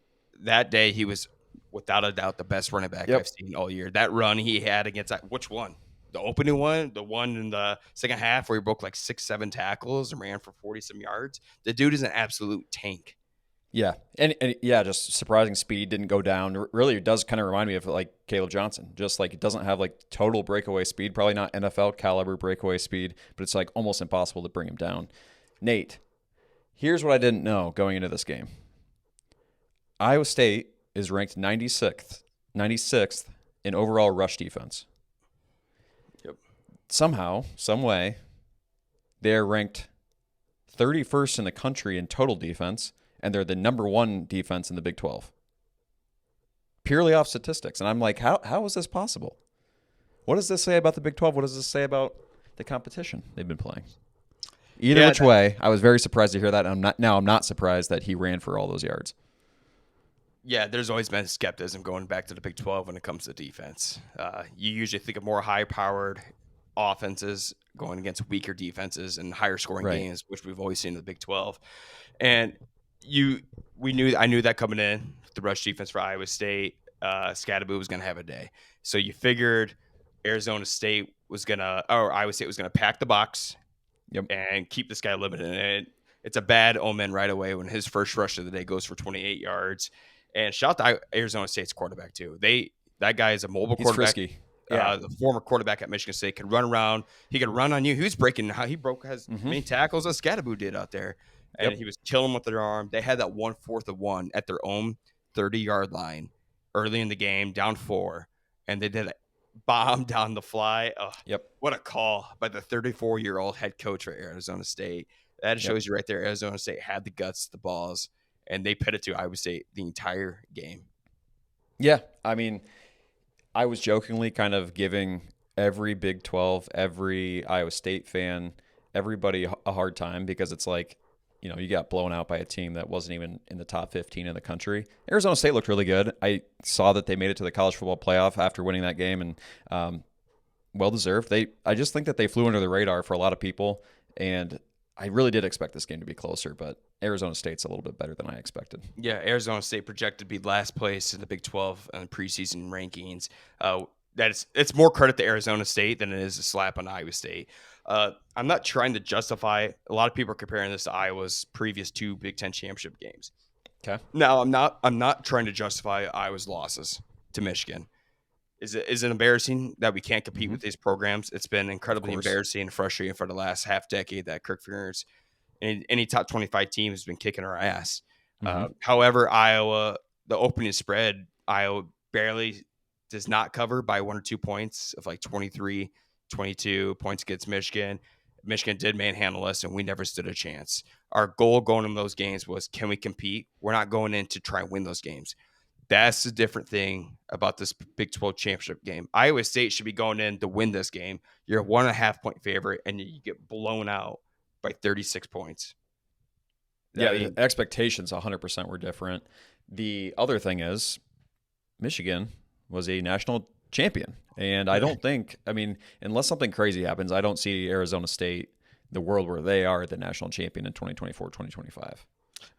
that day, he was, without a doubt, the best running back I've seen all year. That run he had against which one? The opening one? The one in the second half where he broke like 6-7 tackles and ran for 40-some yards? The dude is an absolute tank. Yeah, and yeah, just surprising speed, didn't go down. Really, it does kind of remind me of like Caleb Johnson. Just like it doesn't have like total breakaway speed, probably not NFL caliber breakaway speed, but it's like almost impossible to bring him down. Nate, here's what I didn't know going into this game. Iowa State is ranked 96th in overall rush defense. Yep. Somehow, some way, they're ranked 31st in the country in total defense, and they're the number 1 defense in the Big 12. Purely off statistics. And I'm like, how is this possible? What does this say about the Big 12? What does this say about the competition they've been playing? Either which way, I was very surprised to hear that. I'm not surprised that he ran for all those yards. Yeah, there's always been skepticism going back to the Big 12 when it comes to defense. You usually think of more high-powered offenses going against weaker defenses and higher-scoring games, which we've always seen in the Big 12. And I knew that coming in, the rush defense for Iowa State, Scatterboo was going to have a day. So you figured Iowa State was going to pack the box and keep this guy limited. And it's a bad omen right away when his first rush of the day goes for 28 yards. And shout out to Arizona State's quarterback too. That guy is a mobile quarterback. He's frisky. The former quarterback at Michigan State can run around. He could run on you. He broke as many tackles as Scatterboo did out there. And he was killing with their arm. They had that 1/4 of 1 at their own 30-yard line early in the game, down 4. And they did a bomb down the fly. Oh, what a call by the 34-year-old head coach for Arizona State. That shows you right there, Arizona State had the guts, the balls, and they put it to Iowa State the entire game. Yeah, I mean, I was jokingly kind of giving every Big 12, every Iowa State fan, everybody a hard time because it's like, you got blown out by a team that wasn't even in the top 15 in the country. Arizona State looked really good. I saw that they made it to the college football playoff after winning that game, and well-deserved. I just think that they flew under the radar for a lot of people, and I really did expect this game to be closer, but Arizona State's a little bit better than I expected. Yeah, Arizona State projected to be last place in the Big 12 preseason rankings. it's more credit to Arizona State than it is a slap on Iowa State. I'm not trying to justify. A lot of people are comparing this to Iowa's previous two Big Ten championship games. Okay. No, I'm not. I'm not trying to justify Iowa's losses to Michigan. Is it embarrassing that we can't compete Hmm. with these programs? It's been Of incredibly course. embarrassing and frustrating for the last half decade that Kirk Ferentz and any top 25 team has been kicking our ass. Hmm. However, Iowa, the opening spread, Iowa barely does not cover by 1 or 2 points of like 23, 22 points against Michigan. Michigan did manhandle us, and we never stood a chance. Our goal going in those games was, can we compete? We're not going in to try and win those games. That's the different thing about this Big 12 championship game. Iowa State should be going in to win this game. You're a 1.5 point favorite, and you get blown out by 36 points. I Yeah, the mean, expectations 100% were different. The other thing is, Michigan was a national champion. And I don't think, I mean, unless something crazy happens, I don't see Arizona State, the world where they are the national champion in 2024, 2025.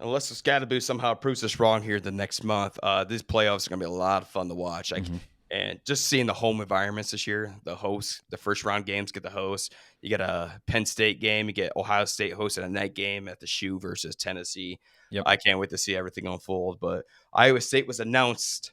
unless the Scatterboo somehow proves us wrong here the next month, these playoffs are going to be a lot of fun to watch. Like, Hmm. and just seeing the home environments this year, the hosts, the first round games get the hosts. You get a Penn State game, you get Ohio State hosting a night game at the Shoe versus Tennessee. Yep. I can't wait to see everything unfold. But Iowa State was announced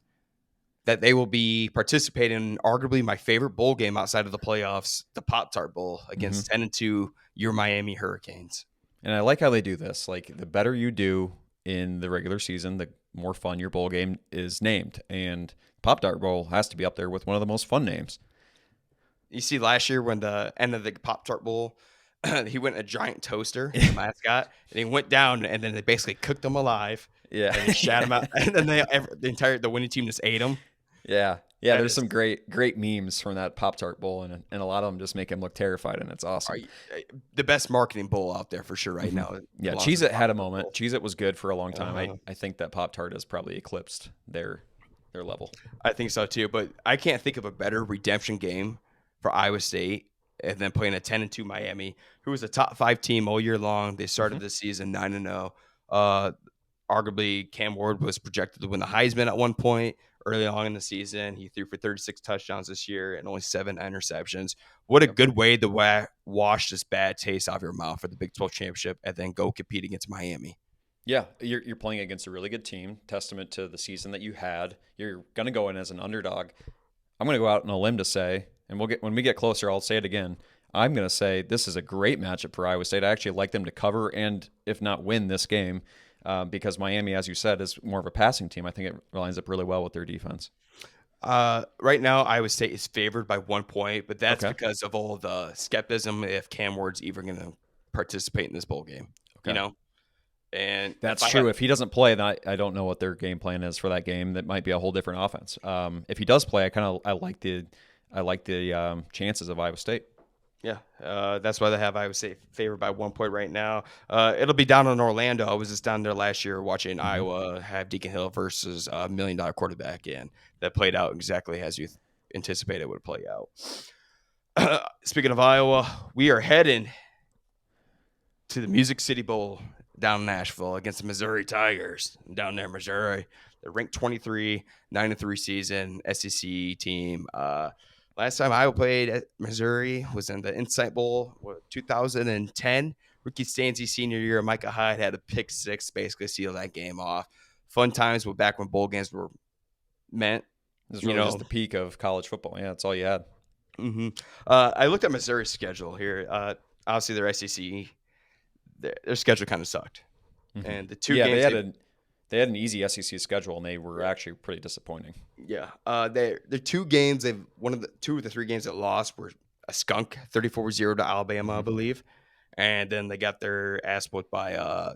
that they will be participating in arguably my favorite bowl game outside of the playoffs, the Pop Tart Bowl Hmm. against 10-2 your Miami Hurricanes. And I like how they do this. Like, the better you do in the regular season, the more fun your bowl game is named. And Pop Tart Bowl has to be up there with one of the most fun names. You see, last year when the end of the Pop Tart Bowl, he went a giant toaster, the mascot, and he went down, and then they basically cooked him alive, Yeah. and they shat him out, and then the winning team just ate him. Yeah. Yeah, That there's is, some great memes from that Pop Tart Bowl, and a lot of them just make him look terrified, and it's awesome. the best marketing bowl out there for sure right Mhm. now. It Yeah, belongs Cheez to It the had a Pop Tart moment. Bowl. Cheez It was good for a long time. Uh, I think that Pop Tart has probably eclipsed their level. I think so too, but I can't think of a better redemption game for Iowa State and then playing a 10-2 Miami, who was a top 5 team all year long. They started Hmm. the season 9-0. Arguably, Cam Ward was projected to win the Heisman at one point early on in the season. He threw for 36 touchdowns this year and only 7 interceptions. What a Yep. good way to wash this bad taste out of your mouth for the Big 12 championship and then go compete against Miami. Yeah, you're playing against a really good team. Testament to the season that you had. You're gonna go in as an underdog. I'm gonna go out on a limb to say, and when we get closer, I'll say it again. I'm gonna say this is a great matchup for Iowa State. I actually like them to cover and, if not win, this game, because Miami, as you said, is more of a passing team. I think it lines up really well with their defense. Right now, Iowa State is favored by 1 point, but that's Okay. because of all the skepticism if Cam Ward's even going to participate in this bowl game. You Okay. know, and if That's I true. had, If he doesn't play, then I don't know what their game plan is for that game. That might be a whole different offense. If he does play, I like the chances of Iowa State. yeah, that's why they have Iowa State favored by 1 point right now. It'll be down in Orlando. I was just down there last year watching Hmm. Iowa have Deacon Hill versus a $1 million quarterback, and that played out exactly as you anticipated it would play out. Speaking of Iowa, we are heading to the Music City Bowl down in Nashville against the Missouri Tigers down there in Missouri. They're ranked 23, 9-3 season, SEC team. Last time Iowa played at Missouri was in the Insight Bowl, 2010. Ricky Stanzi senior year, Micah Hyde had a pick six, basically seal that game off. Fun times were back when bowl games were meant, This is you really just know. the peak of college football. Yeah, that's all you had. I looked at Missouri's schedule here. Obviously, their SEC, their schedule kind of sucked. Hmm. And the two Yeah, games they had an easy SEC schedule, and they were actually pretty disappointing. yeah, the two games they've one of the 2 of the 3 games that lost were a skunk 34-0 to Alabama, I Hmm. believe, and then they got their ass whooped by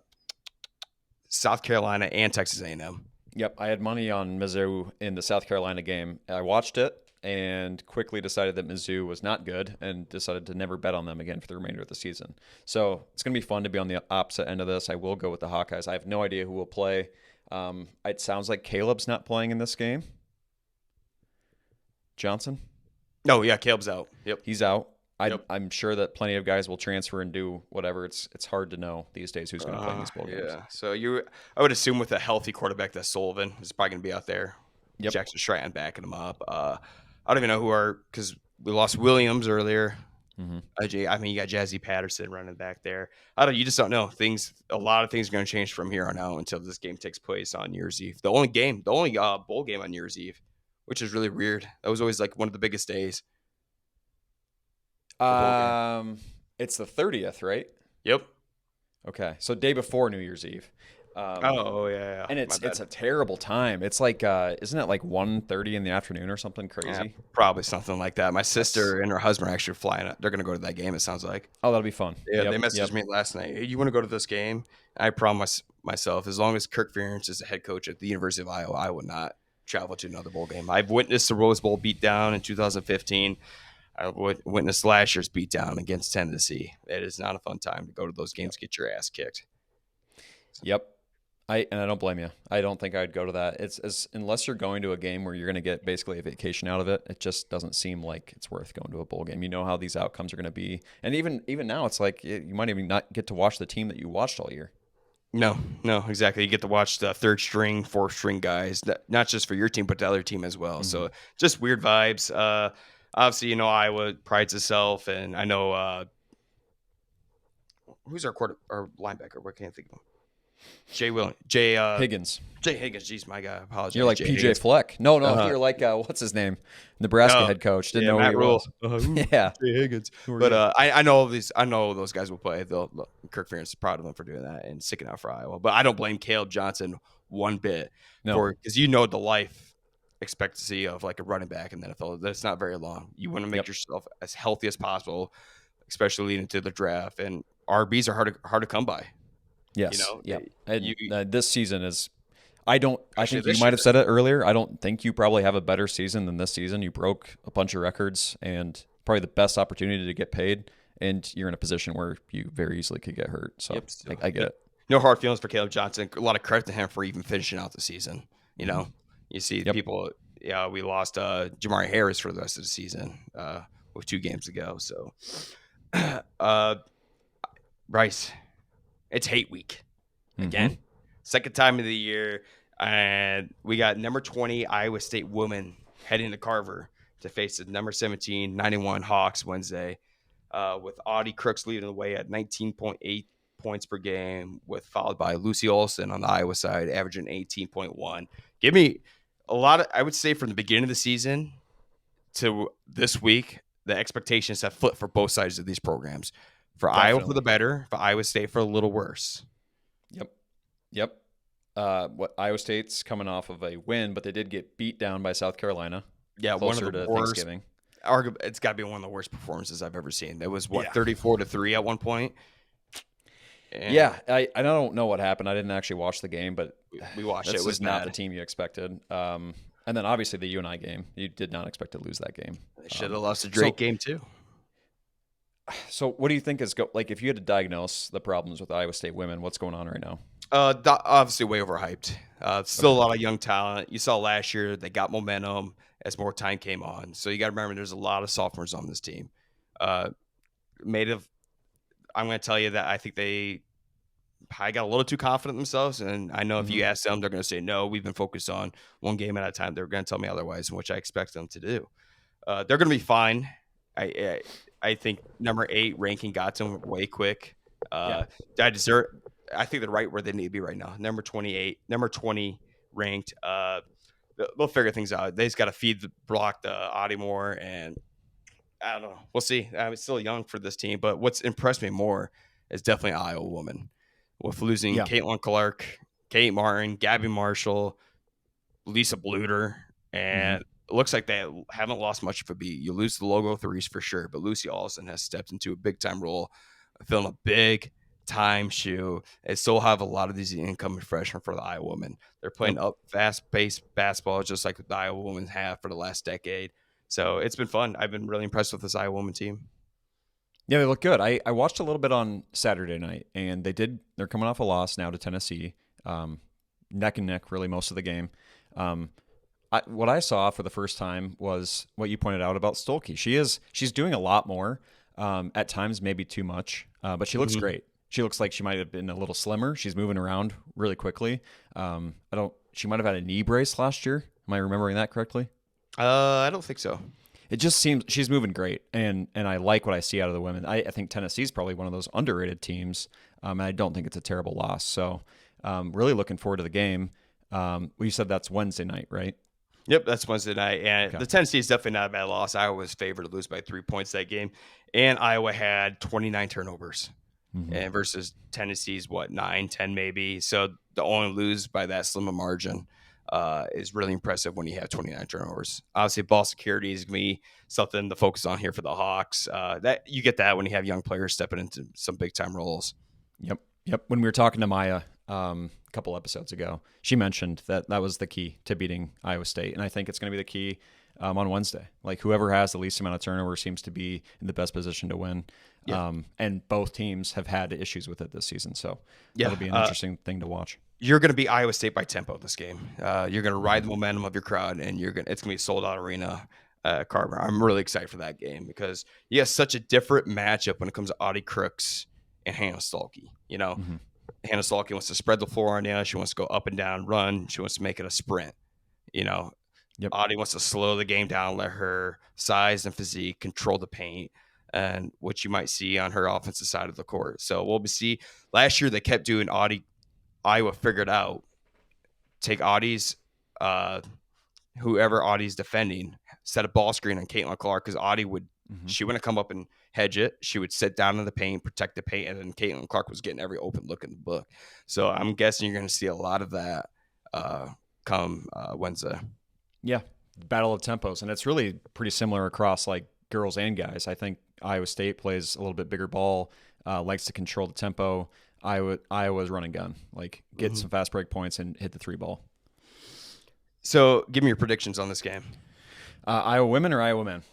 South Carolina and Texas A&M. Yep, I had money on Mizzou in the South Carolina game. I watched it and quickly decided that Mizzou was not good and decided to never bet on them again for the remainder of the season. So it's going to be fun to be on the opposite end of this. I will go with the Hawkeyes. I have no idea who will play. It sounds like Caleb's not playing in this game. Johnson, No, yeah, Caleb's out. Yep. he's out. Yep. I'm sure that plenty of guys will transfer and do whatever. It's hard to know these days who's going to play in these bowl games. Yeah. So I would assume with a healthy quarterback that Sullivan is probably going to be out there. Yep. Jackson Stratton backing him up. I don't even know because we lost Williams earlier. Mm-hmm. I mean, you got Jazzy Patterson running back there. You just don't know. A lot of things are going to change from here on out until this game takes place on New Year's Eve. The only bowl game on New Year's Eve, which is really weird. That was always like one of the biggest days for bowl game. It's the 30th, right? Yep. Okay, so day before New Year's Eve. Oh yeah. And it's a terrible time. It's like isn't it like 1:30 in the afternoon or something crazy? Yeah, probably something like that. My sister and her husband are actually flying. They're going to go to that game. It sounds like. Oh, that'll be fun. Yeah, they messaged me last night. Hey, you want to go to this game? I promised myself, as long as Kirk Ferentz is the head coach at the University of Iowa, I will not travel to another bowl game. I've witnessed the Rose Bowl beatdown in 2015. I witnessed last year's beatdown against Tennessee. It is not a fun time to go to those games, get your ass kicked. Yep. I don't blame you. I don't think I'd go to that. Unless you're going to a game where you're going to get basically a vacation out of it. It just doesn't seem like it's worth going to a bowl game. You know how these outcomes are going to be, and even now, it's like you might even not get to watch the team that you watched all year. No, exactly. You get to watch the third string, fourth string guys, not just for your team, but the other team as well. Mm-hmm. So just weird vibes. Obviously, Iowa prides itself, and I know who's our linebacker. What can't I think of him? Higgins. Jay Higgins. Jeez, my God. I apologize. You're like Jay PJ Higgins. Fleck. No, you're like what's his name? Nebraska head coach. Didn't know who he was. Yeah, Jay Higgins. But I know these. I know those guys will play. Kirk Ferentz is proud of them for doing that and sticking out for Iowa. But I don't blame Caleb Johnson one bit because the life expectancy of like a running back in the NFL. That's not very long. You want to make yourself as healthy as possible, especially leading into the draft. And RBs are hard to come by. Yes. This season is. I think you might have said it earlier. I don't think you probably have a better season than this season. You broke a bunch of records and probably the best opportunity to get paid, and you're in a position where you very easily could get hurt. So I get it. No hard feelings for Caleb Johnson. A lot of credit to him for even finishing out the season. You see people. Yeah, we lost Jamari Harris for the rest of the season with 2 games ago. So, Bryce. It's hate week again. Mm-hmm. Second time of the year. And we got number 20 Iowa State women heading to Carver to face the number 17 91 Hawks Wednesday with Audie Crooks leading the way at 19.8 points per game, followed by Lucy Olson on the Iowa side, averaging 18.1. Give me a lot of, I would say from the beginning of the season to this week, the expectations have flipped for both sides of these programs. For Definitely. Iowa for the better, for Iowa State for a little worse. Yep. Iowa State's coming off of a win, but they did get beat down by South Carolina. Yeah, one of the worst. Thanksgiving. It's got to be one of the worst performances I've ever seen. It was 34-3 at one point. And I don't know what happened. I didn't actually watch the game, but we watched it. It was not the team you expected. And then obviously the UNI game, you did not expect to lose that game. They should have lost the Drake game too. So what do you think if you had to diagnose the problems with Iowa State women, what's going on right now? Obviously way overhyped. Still a lot of young talent. You saw last year they got momentum as more time came on. So you got to remember there's a lot of sophomores on this team. I'm going to tell you that I think they got a little too confident in themselves. And I know if you ask them, they're going to say, no, we've been focused on one game at a time. They're going to tell me otherwise, which I expect them to do. They're going to be fine. I think number 8 ranking got to them way quick. I think they're right where they need to be right now. Number 20 ranked. They'll figure things out. They just got to block the Audie Moore, and I don't know. We'll see. It's still young for this team, but what's impressed me more is definitely Iowa woman. With losing Caitlin Clark, Kate Martin, Gabby Marshall, Lisa Bluter, and it looks like they haven't lost much of a beat. You lose the logo threes for sure, but Lucy Olson has stepped into a big-time role, filling a big-time shoe. They still have a lot of these incoming freshmen for the Iowa women. They're playing up fast-paced basketball just like the Iowa women have for the last decade. So it's been fun. I've been really impressed with this Iowa women team. Yeah, they look good. I watched a little bit on Saturday night, and they're coming off a loss now to Tennessee, neck and neck really most of the game. What I saw for the first time was what you pointed out about Stolke. She's doing a lot more, at times maybe too much, but she looks great. She looks like she might have been a little slimmer. She's moving around really quickly. She might have had a knee brace last year. Am I remembering that correctly? I don't think so. It just seems she's moving great, and I like what I see out of the women. I think Tennessee's probably one of those underrated teams, and I don't think it's a terrible loss. So, really looking forward to the game. You said that's Wednesday night, right? Yep, that's Wednesday night, and Okay. the Tennessee is definitely not a bad loss. Iowa was favored to lose by 3 points that game, and Iowa had 29 turnovers, Mm-hmm. and versus Tennessee's what 9, 10 maybe. So to only lose by that slim a margin is really impressive when you have 29 turnovers. Obviously, ball security is going to be something to focus on here for the Hawks. That you get that when you have young players stepping into some big time roles. Yep. Yep. When we were talking to Maya a couple episodes ago, she mentioned that that was the key to beating Iowa State. And I think it's going to be the key on Wednesday. Like whoever has the least amount of turnover seems to be in the best position to win. Yeah, And both teams have had issues with it this season. So yeah. that'll be an interesting thing to watch. You're going to be Iowa State by tempo this game. You're going to ride the momentum of your crowd, and it's going to be a sold out arena. Carver. I'm really excited for that game because you have such a different matchup when it comes to Audie Crooks and Hannah Stolke. You know, Mm-hmm. Hannah Stolke wants to spread the floor on you. She wants to go up and down, run. She wants to make it a sprint. You know, Yep. Audie wants to slow the game down, let her size and physique control the paint, and what you might see on her offensive side of the court. So we'll see. Last year they kept doing Audie. Iowa figured out take Audie's whoever Audie's defending, set a ball screen on Caitlin Clark because Audie Mm-hmm. she wouldn't come up and hedge it. She would sit down in the paint, protect the paint, and then Caitlin Clark was getting every open look in the book. So I'm guessing you're going to see a lot of that come Wednesday. Yeah. Battle of tempos. And it's really pretty similar across like girls and guys. I think Iowa State plays a little bit bigger ball, likes to control the tempo. Iowa's run and gun, like get some fast break points and hit the three ball. So give me your predictions on this game. Iowa women or Iowa men?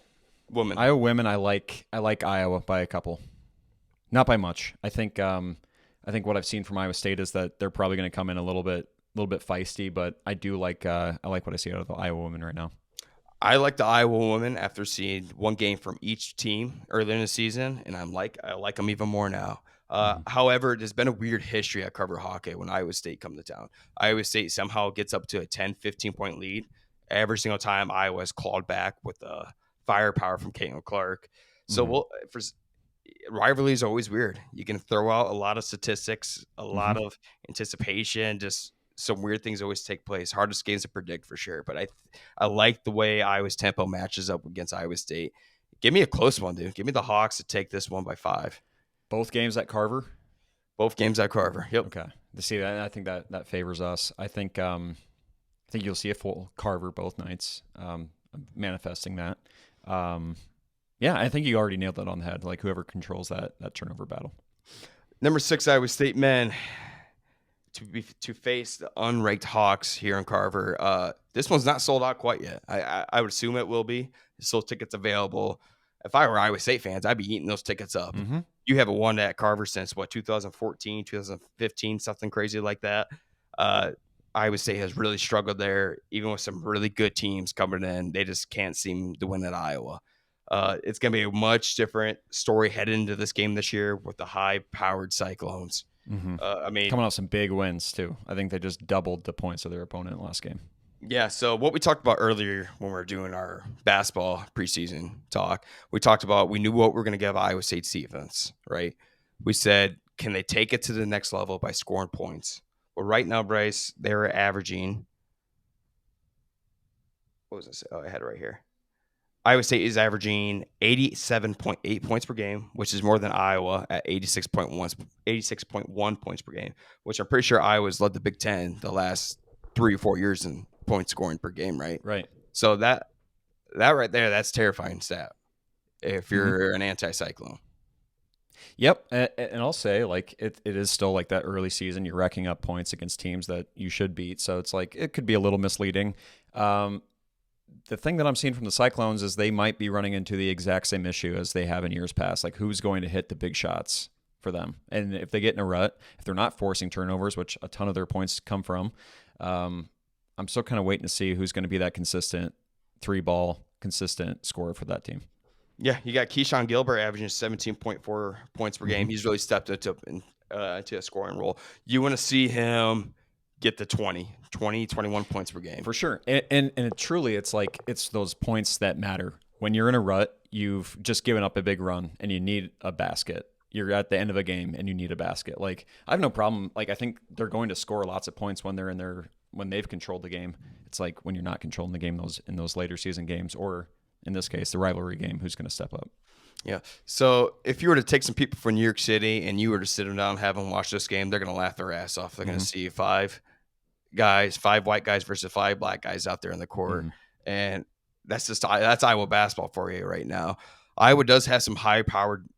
Woman. Iowa women, I like Iowa by a couple, not by much. I think what I've seen from Iowa State is that they're probably going to come in a little bit feisty, but I do like I like what I see out of the Iowa women right now. I like the Iowa women after seeing one game from each team earlier in the season, and I like them even more now. Mm-hmm. However, there's been a weird history at Cover Hawkeye when Iowa State come to town. Iowa State somehow gets up to a 10, 15-point lead. Every single time Iowa has clawed back with firepower from Caitlin Clark. So Mm-hmm. rivalry is always weird. You can throw out a lot of statistics, a Mm-hmm. lot of anticipation, just some weird things always take place. Hardest games to predict for sure. But I like the way Iowa's tempo matches up against Iowa State. Give me a close one, dude. Give me the Hawks to take this one by 5. Both games at Carver. Both games at Carver. Yep. Okay. To see that, I think that favors us. I think you'll see a full Carver both nights. Manifesting that. Yeah, I think you already nailed that on the head. Like whoever controls that turnover battle. Number 6, Iowa State men to face the unranked Hawks here in Carver. This one's not sold out quite yet. I would assume it will be. There's still tickets available. If I were Iowa State fans, I'd be eating those tickets up. Mm-hmm. You haven't won at Carver since what 2014, 2015, something crazy like that. Iowa State has really struggled there, even with some really good teams coming in. They just can't seem to win at Iowa. It's going to be a much different story heading into this game this year with the high-powered Cyclones. Mm-hmm. I mean, Coming off some big wins too. I think they just doubled the points of their opponent last game. yeah. So what we talked about earlier when we were doing our basketball preseason talk, we talked about we knew what we were going to give Iowa State's defense, right? We said, can they take it to the next level by scoring points? Well, right now, Bryce, they're averaging. What was this? Oh, I had it right here. Iowa State is averaging 87.8 points per game, which is more than Iowa at 86.1 points per game, which I'm pretty sure Iowa's led the Big Ten the last 3 or 4 years in point scoring per game, right? Right. So that right there, that's terrifying stat if you're an anti-cyclone. Yep, and I'll say like it is still like that early season. You're racking up points against teams that you should beat, so it's like it could be a little misleading. The thing that I'm seeing from the Cyclones is they might be running into the exact same issue as they have in years past. Like who's going to hit the big shots for them? And if they get in a rut, if they're not forcing turnovers, which a ton of their points come from, I'm still kind of waiting to see who's going to be that consistent three-ball, consistent scorer for that team. Yeah, you got Keyshawn Gilbert averaging 17.4 points per game. Mm-hmm. He's really stepped into a scoring role. You want to see him get to 20, 20, 21 points per game. For sure. And it truly, it's like, it's those points that matter. When you're in a rut, you've just given up a big run and you need a basket. You're at the end of a game and you need a basket. Like, I have no problem. Like, I think they're going to score lots of points when when they've controlled the game. It's like when you're not controlling the game in those later season games, or in this case, the rivalry game, who's going to step up? Yeah. So if you were to take some people from New York City and you were to sit them down and have them watch this game, they're going to laugh their ass off. They're going to see five white guys versus five black guys out there in the court. And that's Iowa basketball for you right now. Iowa does have some high-powered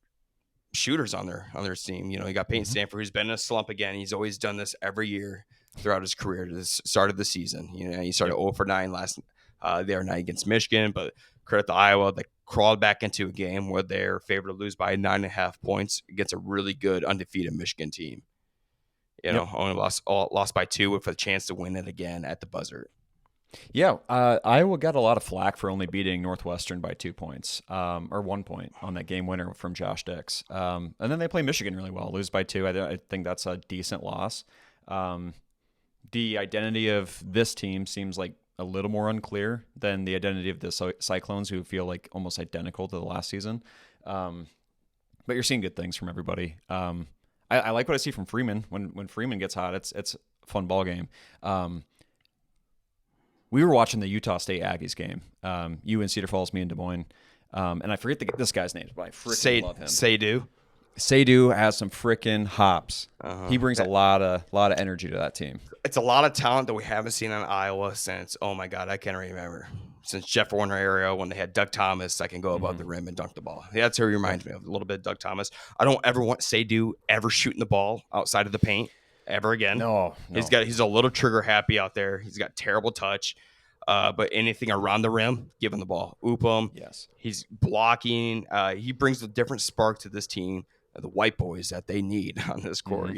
shooters on their team. You got Peyton Stanford, who's been in a slump again. He's always done this every year throughout his career to the start of the season. He started 0 for 9 the other night against Michigan, but credit to Iowa. They crawled back into a game where they're favored to lose by 9.5 points against a really good undefeated Michigan team. Only lost by 2 with a chance to win it again at the buzzer. Yeah, Iowa got a lot of flack for only beating Northwestern by 2 points, or 1 point on that game winner from Josh Dix. And then they play Michigan really well, lose by 2. I think that's a decent loss. The identity of this team seems like a little more unclear than the identity of the Cyclones, who feel like almost identical to the last season. But you're seeing good things from everybody. I like what I see from Freeman. When Freeman gets hot, it's a fun ball game. We were watching the Utah State Aggies game. You in Cedar Falls, me in Des Moines. And I forget this guy's name, but I freaking love him. Seydu has some freaking hops. He brings a lot of energy to that team. It's a lot of talent that we haven't seen in Iowa since, oh my God, I can't remember. Since Jeff Warner era, when they had Doug Thomas, I can go above the rim and dunk the ball. Yeah, that's who he reminds me of, a little bit of Doug Thomas. I don't ever want Seydu ever shooting the ball outside of the paint ever again. No. He's a little trigger happy out there. He's got terrible touch. But anything around the rim, give him the ball. Oop him. Yes. He's blocking. He brings a different spark to this team, the white boys that they need on this court,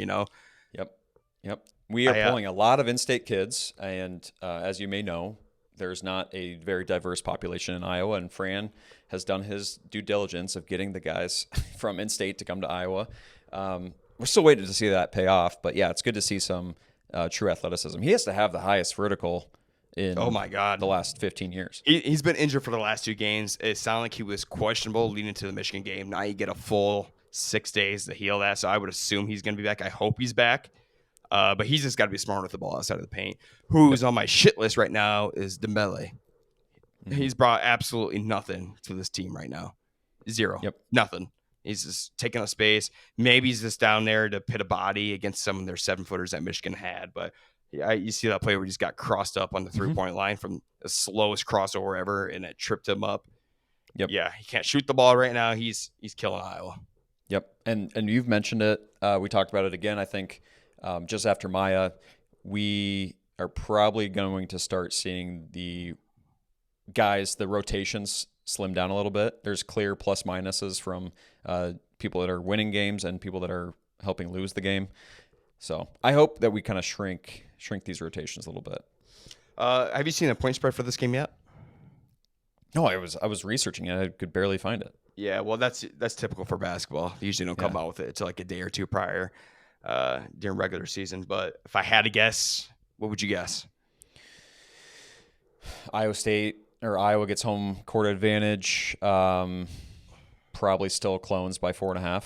Yep. We are pulling a lot of in-state kids, and as you may know, there's not a very diverse population in Iowa, and Fran has done his due diligence of getting the guys from in-state to come to Iowa. We're still waiting to see that pay off, but yeah, it's good to see some true athleticism. He has to have the highest vertical in the last 15 years. He's been injured for the last 2 games. It sounded like he was questionable leading into the Michigan game. Now you get a full 6 days to heal that, so I would assume he's going to be back. I hope he's back. But he's just got to be smart with the ball outside of the paint. Who's on my shit list right now is Dembele. He's brought absolutely nothing to this team right now. 0. Nothing. He's just taking up space. Maybe he's just down there to pit a body against some of their 7-footers that Michigan had. But yeah, you see that play where he just got crossed up on the 3-point line from the slowest crossover ever, and it tripped him up. Yeah, he can't shoot the ball right now. He's killing Iowa. Yep, and you've mentioned it. We talked about it again. I think just after Maya, we are probably going to start seeing the rotations slim down a little bit. There's clear plus minuses from people that are winning games and people that are helping lose the game. So I hope that we kind of shrink these rotations a little bit. Have you seen the point spread for this game yet? No, I was researching it. I could barely find it. Yeah, well, that's typical for basketball. They usually don't come out with it until like a day or two prior during regular season. But if I had to guess, what would you guess? Iowa gets home court advantage. Probably still Clones by 4.5.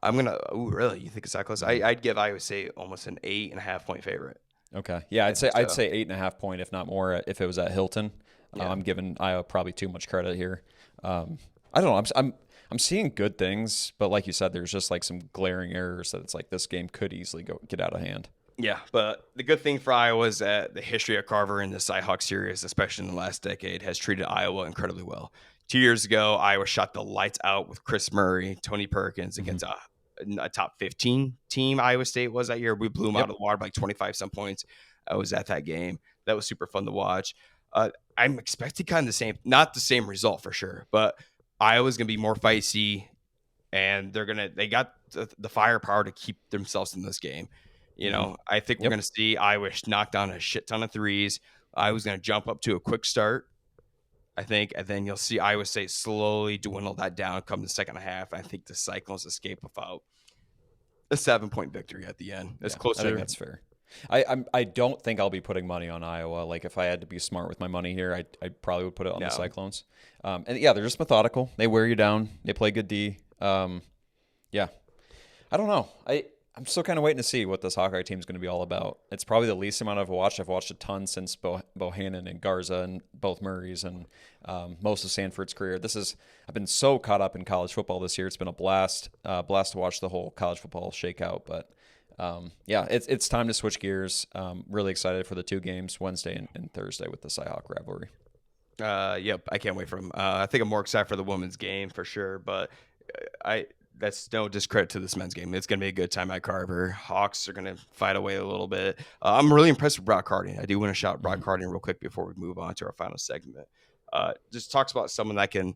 I'm gonna. Ooh, really? You think it's that close? I'd give Iowa State almost an 8.5 point favorite. Okay, yeah, I'd say 8.5 point, if not more, if it was at Hilton. Yeah. I'm giving Iowa probably too much credit here. I don't know. I'm seeing good things, but like you said, there's just like some glaring errors that it's like this game could easily get out of hand. Yeah, but the good thing for Iowa is that the history of Carver in the CyHawk series, especially in the last decade, has treated Iowa incredibly well. 2 years ago, Iowa shot the lights out with Chris Murray, Tony Perkins against a top 15 team. Iowa State was that year. We blew them out of the water by like 25-some points. I was at that game. That was super fun to watch. I'm expecting kind of the same, not the same result for sure, but Iowa's going to be more feisty, and they got the firepower to keep themselves in this game. I think we're going to see Iowa knock down a shit ton of threes. Iowa's going to jump up to a quick start, I think, and then you'll see Iowa State slowly dwindle that down come the second half. I think the Cyclones escape without a 7-point victory at the end. It's closer. I think that's fair. I don't think I'll be putting money on Iowa. Like if I had to be smart with my money here, I probably would put it on the No. Cyclones. And yeah, they're just methodical. They wear you down. They play good D. Yeah, I don't know. I'm still kind of waiting to see what this Hawkeye team is going to be all about. It's probably the least amount I've watched. I've watched a ton since Bohannon and Garza and both Murrays and most of Sanford's career. I've been so caught up in college football this year. It's been a blast, blast to watch the whole college football shakeout. But yeah, it's time to switch gears. Really excited for the two games, Wednesday and Thursday with the CyHawk rivalry. Yep, I can't wait for them. I think I'm more excited for the women's game for sure, but I that's no discredit to this men's game. It's gonna be a good time at Carver. Hawks are gonna fight away a little bit. I'm really impressed with Brock Harding. I do want to shout Brock Mhm. Harding real quick before we move on to our final segment. Just talks about someone that can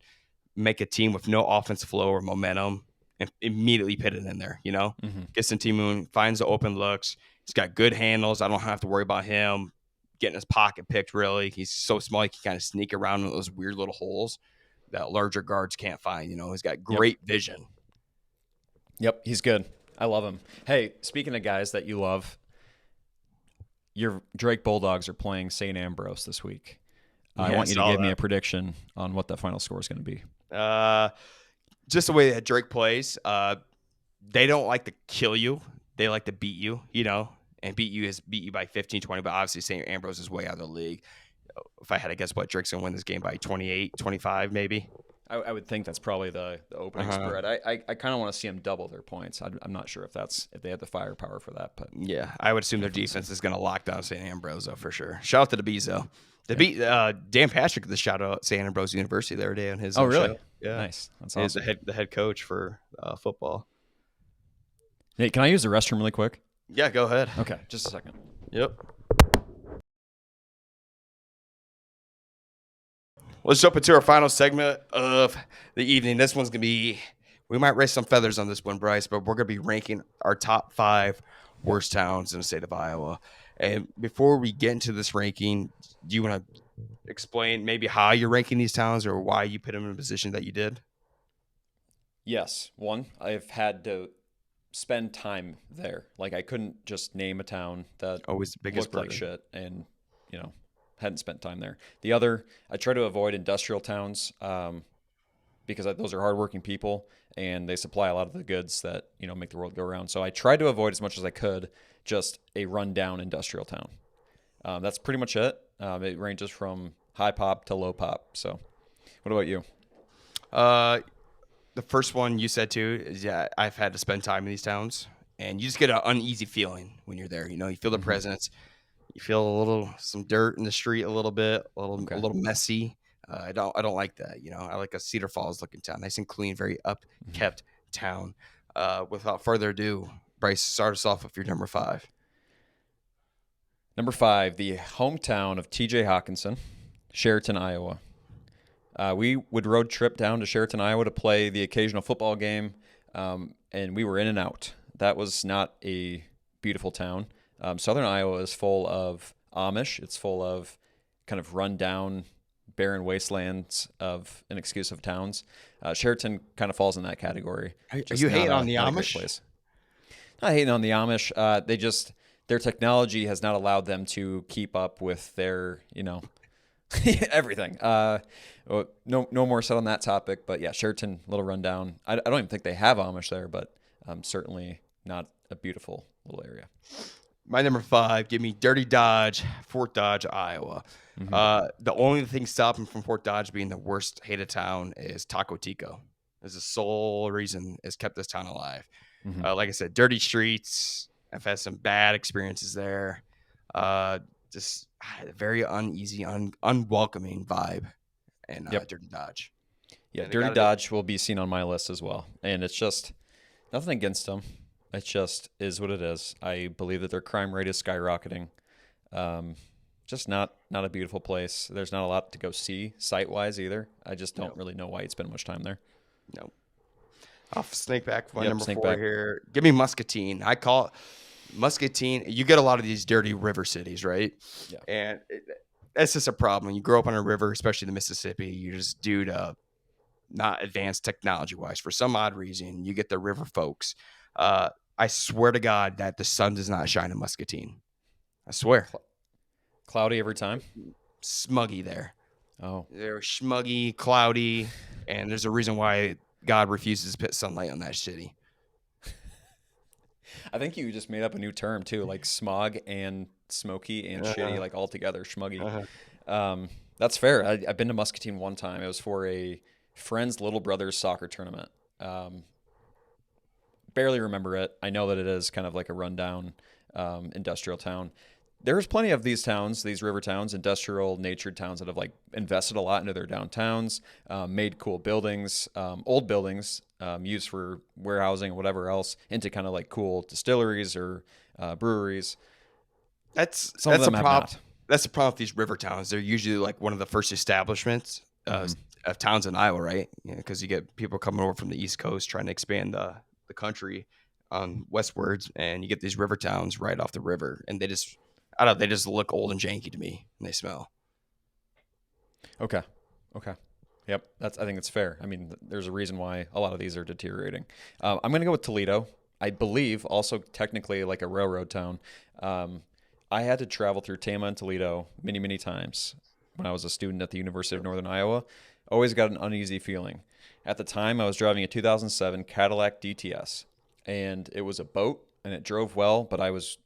make a team with no offensive flow or momentum and immediately put it in there. Mhm. Gets in team moon, finds the open looks. He's got good handles. I don't have to worry about him getting his pocket picked. Really, he's so small he can kind of sneak around in those weird little holes that larger guards can't find. He's got Yep. great vision. Yep. He's good. I love him. Hey, speaking of guys that you love, your Drake Bulldogs are playing St. Ambrose this week. I Yeah, I want you to saw give me that. a prediction on what the final score is going to be. Uh, just the way that Drake plays, they don't like to kill you. They like to beat you, and beat you by 15, 20. But obviously, St. Ambrose is way out of the league. If I had to guess what, Drake's going to win this game by 28, 25, maybe. I would think that's probably the opening Uh-huh. spread. I kind of want to see them double their points. I'm not sure if they have the firepower for that, but Yeah, I would assume their defense is going to lock down St. Ambrose, though, for sure. Shout out to the Bees, though. Dan Patrick, the shout out St. Ambrose University the other day on his oh really? show. Yeah, Nice. That's he's awesome. the head coach for football. Hey, can I use the restroom really quick? Yeah, go ahead. Okay, just a second. Yep. Let's jump into our final segment of the evening. This one's going to be, we might raise some feathers on this one, Bryce, but we're going to be ranking our top 5 worst towns in the state of Iowa. And before we get into this ranking, do you want to explain maybe how you're ranking these towns or why you put them in a position that you did? Yes, one, I've had to spend time there. Like I couldn't just name a town that Always the biggest looked like burden. shit and you know hadn't spent time there. The other, I try to avoid industrial towns because those are hardworking people and they supply a lot of the goods that make the world go around. So I tried to avoid as much as I could just a rundown industrial town. That's pretty much it. It ranges from high pop to low pop. So, what about you? Uh, the first one you said too is, yeah, I've had to spend time in these towns, and you just get an uneasy feeling when you're there. You feel the Hmm. presence. You feel some dirt in the street, a little bit, a Okay. little messy. I don't like that. I like a Cedar Falls looking town, nice and clean, very up Hmm. kept town. Without further ado, Bryce, start us off with your number 5. Number 5, the hometown of T.J. Hawkinson, Sheraton, Iowa. We would road trip down to Sheraton, Iowa to play the occasional football game, and we were in and out. That was not a beautiful town. Southern Iowa is full of Amish. It's full of kind of run-down, barren wastelands of inexclusive towns. Sheraton kind of falls in that category. Are Just you hating on the not a great Amish? place. Not hating on the Amish. Their technology has not allowed them to keep up with their everything. No more said on that topic. But yeah, Sheraton, little rundown. I don't even think they have Amish there, but certainly not a beautiful little area. My number 5, give me Dirty Dodge, Fort Dodge, Iowa. Hmm. The only thing stopping from Fort Dodge being the worst hated town is Taco Tico. Is the sole reason it's kept this town alive. Hmm. Like I said, dirty streets. I've had some bad experiences there. Just a very uneasy, unwelcoming vibe in Yep. Dirty Dodge. Yeah, And they Dirty got it. Dodge will be seen on my list as well. And it's just nothing against them. It just is what it is. I believe that their crime rate is skyrocketing. Just not a beautiful place. There's not a lot to go see site wise either. I just don't No, really know why you'd spend much time there. no. I'll snake back for my Yep, number snake 4 back. here. Give me Muscatine. I call it Muscatine. You get a lot of these dirty river cities, right? Yeah. And that's just a problem. When you grow up on a river, especially the Mississippi, you're just due to not advanced technology wise. For some odd reason, you get the river folks. I swear to God that the sun does not shine in Muscatine. I swear. Cloudy every time. Smuggy there. Oh, They're smuggy, cloudy, and there's a reason why God refuses to put sunlight on that city. I think you just made up a new term too, like smog and smoky and shitty, Uh, like all together, schmuggy. uh, That's fair. I've been to Muscatine one time. It was for a friend's little brother's soccer tournament. Um, Barely remember it. I know that it is kind of like a rundown industrial town. There's plenty of these towns, these river towns, industrial natured towns that have like invested a lot into their downtowns, made cool buildings, old buildings used for warehousing or whatever else, into kind of like cool distilleries or breweries. that's Some of that's a them have problem. not. That's the problem with these river towns. They're usually like one of the first establishments Hmm. of towns in Iowa, right? Because you get people coming over from the East Coast trying to expand the country westwards, and you get these river towns right off the river, and they just I don't know, they just look old and janky to me, and they smell. Okay. Okay. Yep. I think it's fair. I mean, there's a reason why a lot of these are deteriorating. I'm going to go with Toledo. I believe also technically like a railroad town. Um, I had to travel through Tama and Toledo many, many times when I was a student at the University of Northern Iowa. Always got an uneasy feeling. At the time, I was driving a 2007 Cadillac DTS, and it was a boat, and it drove well, but I was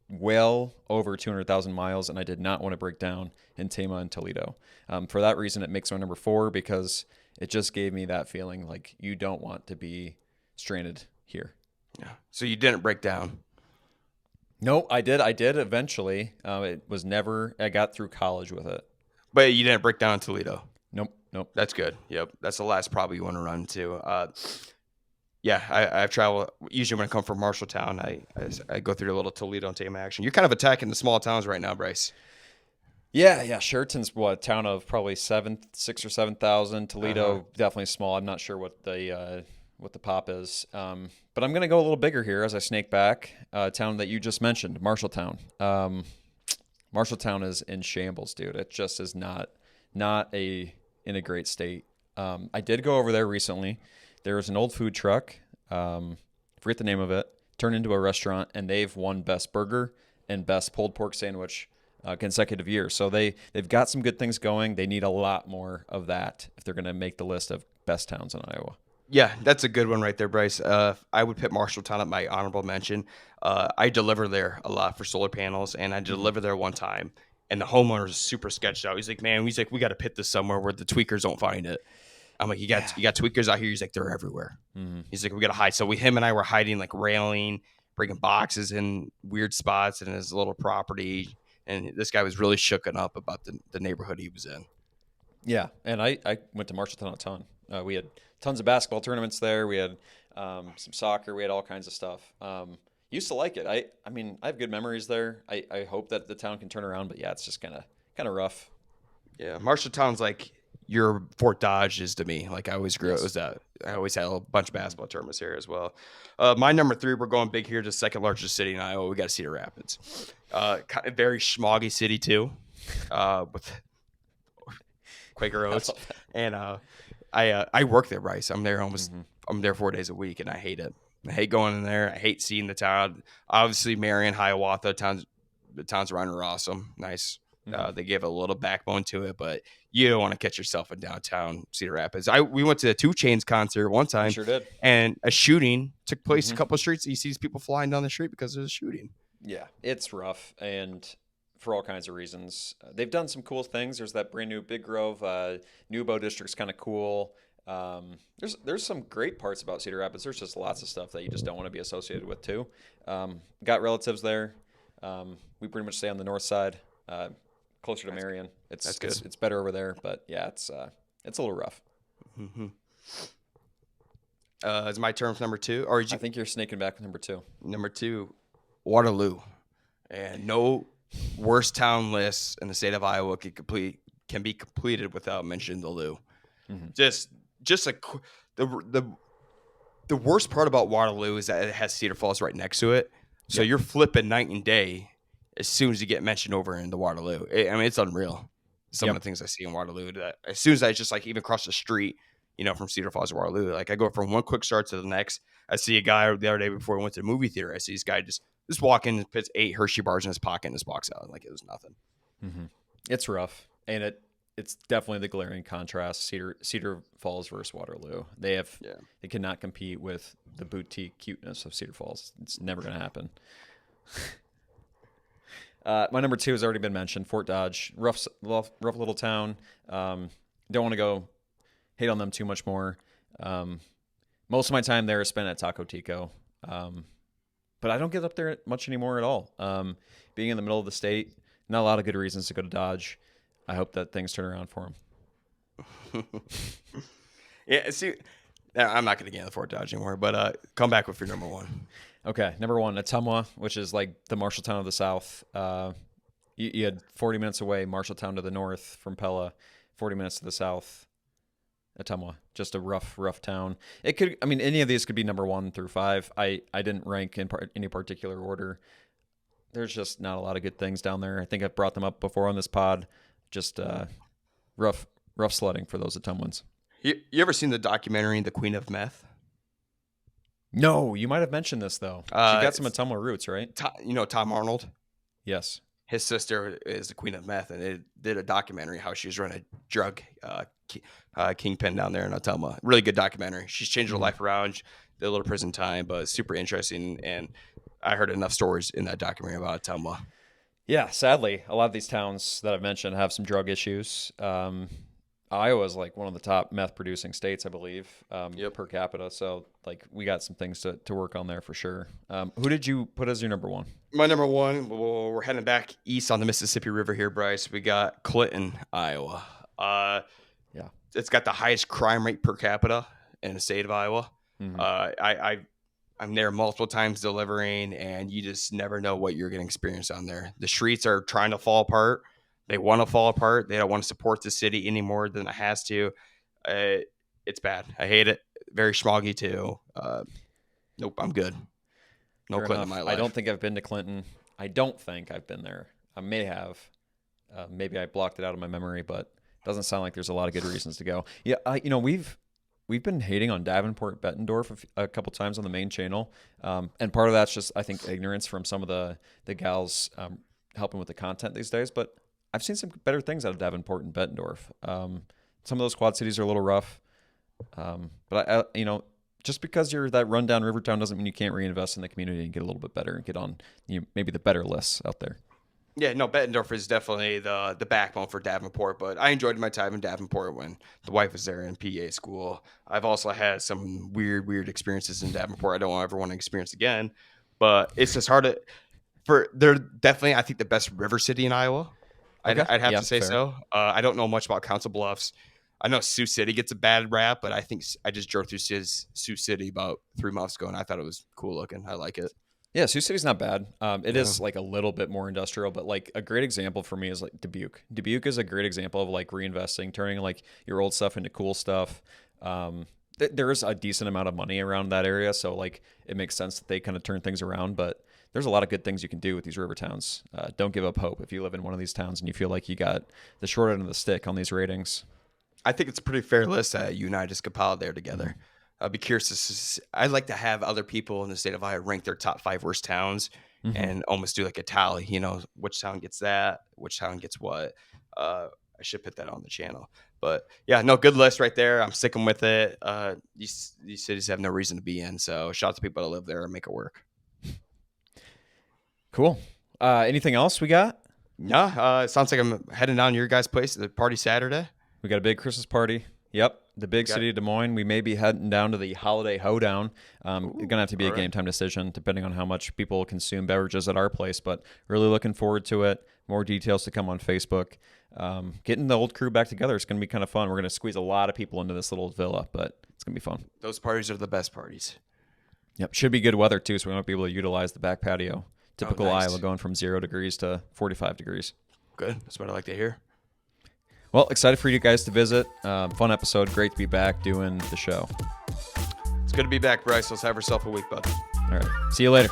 well over 200,000 miles, and I did not want to break down in Tama and Toledo. For that reason, it makes my number four because it just gave me that feeling like you don't want to be stranded here. Yeah. So you didn't break down, No, I did. I did eventually. It was never, I got through college with it. but you didn't break down in Toledo. Nope, nope. That's good. Yep. That's the last probably you want to run to. Yeah, I've traveled. Usually when I come from Marshalltown, I go through a little Toledo and Tama action. You're kind of attacking the small towns right now, Bryce. Yeah, yeah. Sheraton's what, a town of probably 6 or 7,000. Uh-huh. Toledo definitely small. I'm not sure what the pop is. But I'm gonna go a little bigger here as I snake back. Town that you just mentioned, Marshalltown. Marshalltown is in shambles, dude. It just is not in a great state. I did go over there recently. There was an old food truck. Forget the name of it. Turned into a restaurant, and they've won best burger and best pulled pork sandwich consecutive years. So they've got some good things going. They need a lot more of that if they're going to make the list of best towns in Iowa. Yeah, that's a good one right there, Bryce. I would put Marshalltown at my honorable mention. I deliver there a lot for solar panels, and I Hmm. delivered there one time, and the homeowner is super sketched out. He's like, "Man," he's like, "we got to pit this somewhere where the tweakers don't find it." I'm like, Yeah. you got tweakers out here." He's like, "They're everywhere." Hmm. He's like, "We got to hide." So him and I were hiding like railing, bringing boxes in weird spots in his little property, and this guy was really shooken up about the neighborhood he was in. Yeah, and I went to Marshalltown a ton. We had tons of basketball tournaments there. We had some soccer. We had all kinds of stuff. Used to like it. I mean, I have good memories there. I hope that the town can turn around, but yeah, it's just kind of rough. Yeah, Marshalltown's like your Fort Dodge is to me. Like I always grew up Yes. was that I always had a bunch of basketball tournaments here as well. My number three, we're going big here, the second largest city in Iowa. We got Cedar Rapids. Very smoggy city too, with Quaker I Oats, love that. and I work there, Bryce. Hmm. I'm there 4 days a week, and I hate it. I hate going in there. I hate seeing the town. Obviously, Marion, Hiawatha, the towns around are awesome, nice. Hmm. They give a little backbone to it, but you don't want to catch yourself in downtown Cedar Rapids. We went to a Two Chains concert one We time, sure did. and a shooting took place a Hmm. couple of streets. You see these people flying down the street because there's a shooting. Yeah, it's rough, and for all kinds of reasons. They've done some cool things. There's that brand new Big Grove, Nubo district's kind of cool. There's some great parts about Cedar Rapids. There's just lots of stuff that you just don't want to be associated with too. Got relatives there. We pretty much stay on the north side, closer to Marion. That's It's good. it's it's better over there, but yeah, it's a little rough. Hmm. Is my turn for number two, or is I you think you're snaking back with number two. number two? Waterloo, and no worst town list in the state of Iowa can be completed without mentioning the Lou. Hmm. Just a the the the worst part about Waterloo is that it has Cedar Falls right next to it, so Yep. you're flipping night and day as soon as you get mentioned over in the Waterloo. I mean, it's unreal. Some of Yep. the things I see in Waterloo that as soon as I just like even cross the street, from Cedar Falls to Waterloo, like I go from one quick start to the next. I see a guy the other day before I went to the movie theater. I see this guy just just walk in and puts 8 Hershey bars in his pocket and just walks out like it was nothing. Mm-hmm. It's rough, and it's definitely the glaring contrast. Cedar Falls versus Waterloo. They cannot compete with the boutique cuteness of Cedar Falls. It's never going to happen. My number 2 has already been mentioned. Fort Dodge, rough little town. Don't want to go hate on them too much more. Most of my time there is spent at Taco Tico, but I don't get up there much anymore at all. Being in the middle of the state, not a lot of good reasons to go to Dodge. I hope that things turn around for him. Yeah, see, I'm not going to get into Fort Dodge anymore, but come back with your number 1. Okay, number 1, Ottumwa, which is like the Marshalltown of the South. You had 40 minutes away, Marshalltown to the north from Pella, 40 minutes to the south, Ottumwa. Just a rough town. It could, I mean, any of these could be number 1 through 5. I didn't rank in any particular order. There's just not a lot of good things down there. I think I've brought them up before on this pod. Just rough sledding for those Ottumwans. You ever seen the documentary The Queen of Meth? No, you might have mentioned this though. She got some Ottumwa roots, right? Tom Arnold? Yes. His sister is the Queen of Meth, and they did a documentary how she was running a drug kingpin down there in Ottumwa. Really good documentary. She's changed her life around. Did a little prison time, but super interesting. And I heard enough stories in that documentary about Ottumwa. Yeah, sadly, a lot of these towns that I've mentioned have some drug issues. Iowa's like one of the top meth producing states, I believe, per capita. So like we got some things to work on there for sure. Who did you put as your number 1? My number 1, we're heading back east on the Mississippi River here, Bryce. We got Clinton, Iowa. Yeah, it's got the highest crime rate per capita in the state of Iowa. Mm-hmm. I'm there multiple times delivering, and you just never know what you're going to experience on there. The streets are trying to fall apart. They want to fall apart. They don't want to support the city any more than it has to. It's bad. I hate it. Very smoggy too. Nope, I'm good. No Fair Clinton enough. in my life. I don't think I've been to Clinton. I don't think I've been there. I may have. Maybe I blocked it out of my memory, but it doesn't sound like there's a lot of good reasons to go. Yeah, we've been hating on Davenport Bettendorf a couple times on the main channel, and part of that's just I think ignorance from some of the gals helping with the content these days. But I've seen some better things out of Davenport and Bettendorf. Some of those quad cities are a little rough, but I just because you're that rundown river town doesn't mean you can't reinvest in the community and get a little bit better and get on maybe the better lists out there. Yeah, no, Bettendorf is definitely the backbone for Davenport, but I enjoyed my time in Davenport when the wife was there in PA school. I've also had some weird experiences in Davenport I don't ever want to experience again, but it's just hard they're definitely, I think, the best river city in Iowa. Okay. I'd have to say fair. so. I don't know much about Council Bluffs. I know Sioux City gets a bad rap, but I think I just drove through Sioux City about 3 months ago, and I thought it was cool looking. I like it. Yeah, Sioux City's not bad. It is like a little bit more industrial, but like a great example for me is like Dubuque. Dubuque is a great example of like reinvesting, turning like your old stuff into cool stuff. There is a decent amount of money around that area, so like it makes sense that they kind of turn things around, but there's a lot of good things you can do with these river towns. Don't give up hope if you live in one of these towns and you feel like you got the short end of the stick on these ratings. I think it's a pretty fair list that you and I just compiled there together. I'd be curious I'd like to have other people in the state of Iowa rank their top 5 worst towns and almost do like a tally, which town gets that, which town gets what. I should put that on the channel. But yeah, no, good list right there. I'm sticking with it. These cities have no reason to be in, so shout out to people that live there and make it work. Cool. Anything else we got? No, it sounds like I'm heading down to your guys' place at the party Saturday. We got a big Christmas party. Yep. The big city of Des Moines. We may be heading down to the holiday hoedown. It's going to have to be a game time decision depending on how much people consume beverages at our place, but really looking forward to it. More details to come on Facebook. Getting the old crew back together is going to be kind of fun. We're going to squeeze a lot of people into this little villa, but it's going to be fun. Those parties are the best parties. Yep. Should be good weather too, so we won't be able to utilize the back patio. Typical nice. Iowa going from 0 degrees to 45 degrees. Good. That's what I like to hear. Well, excited for you guys to visit. Fun episode. Great to be back doing the show. It's good to be back, Bryce. Let's have yourself a week, bud. All right. See you later.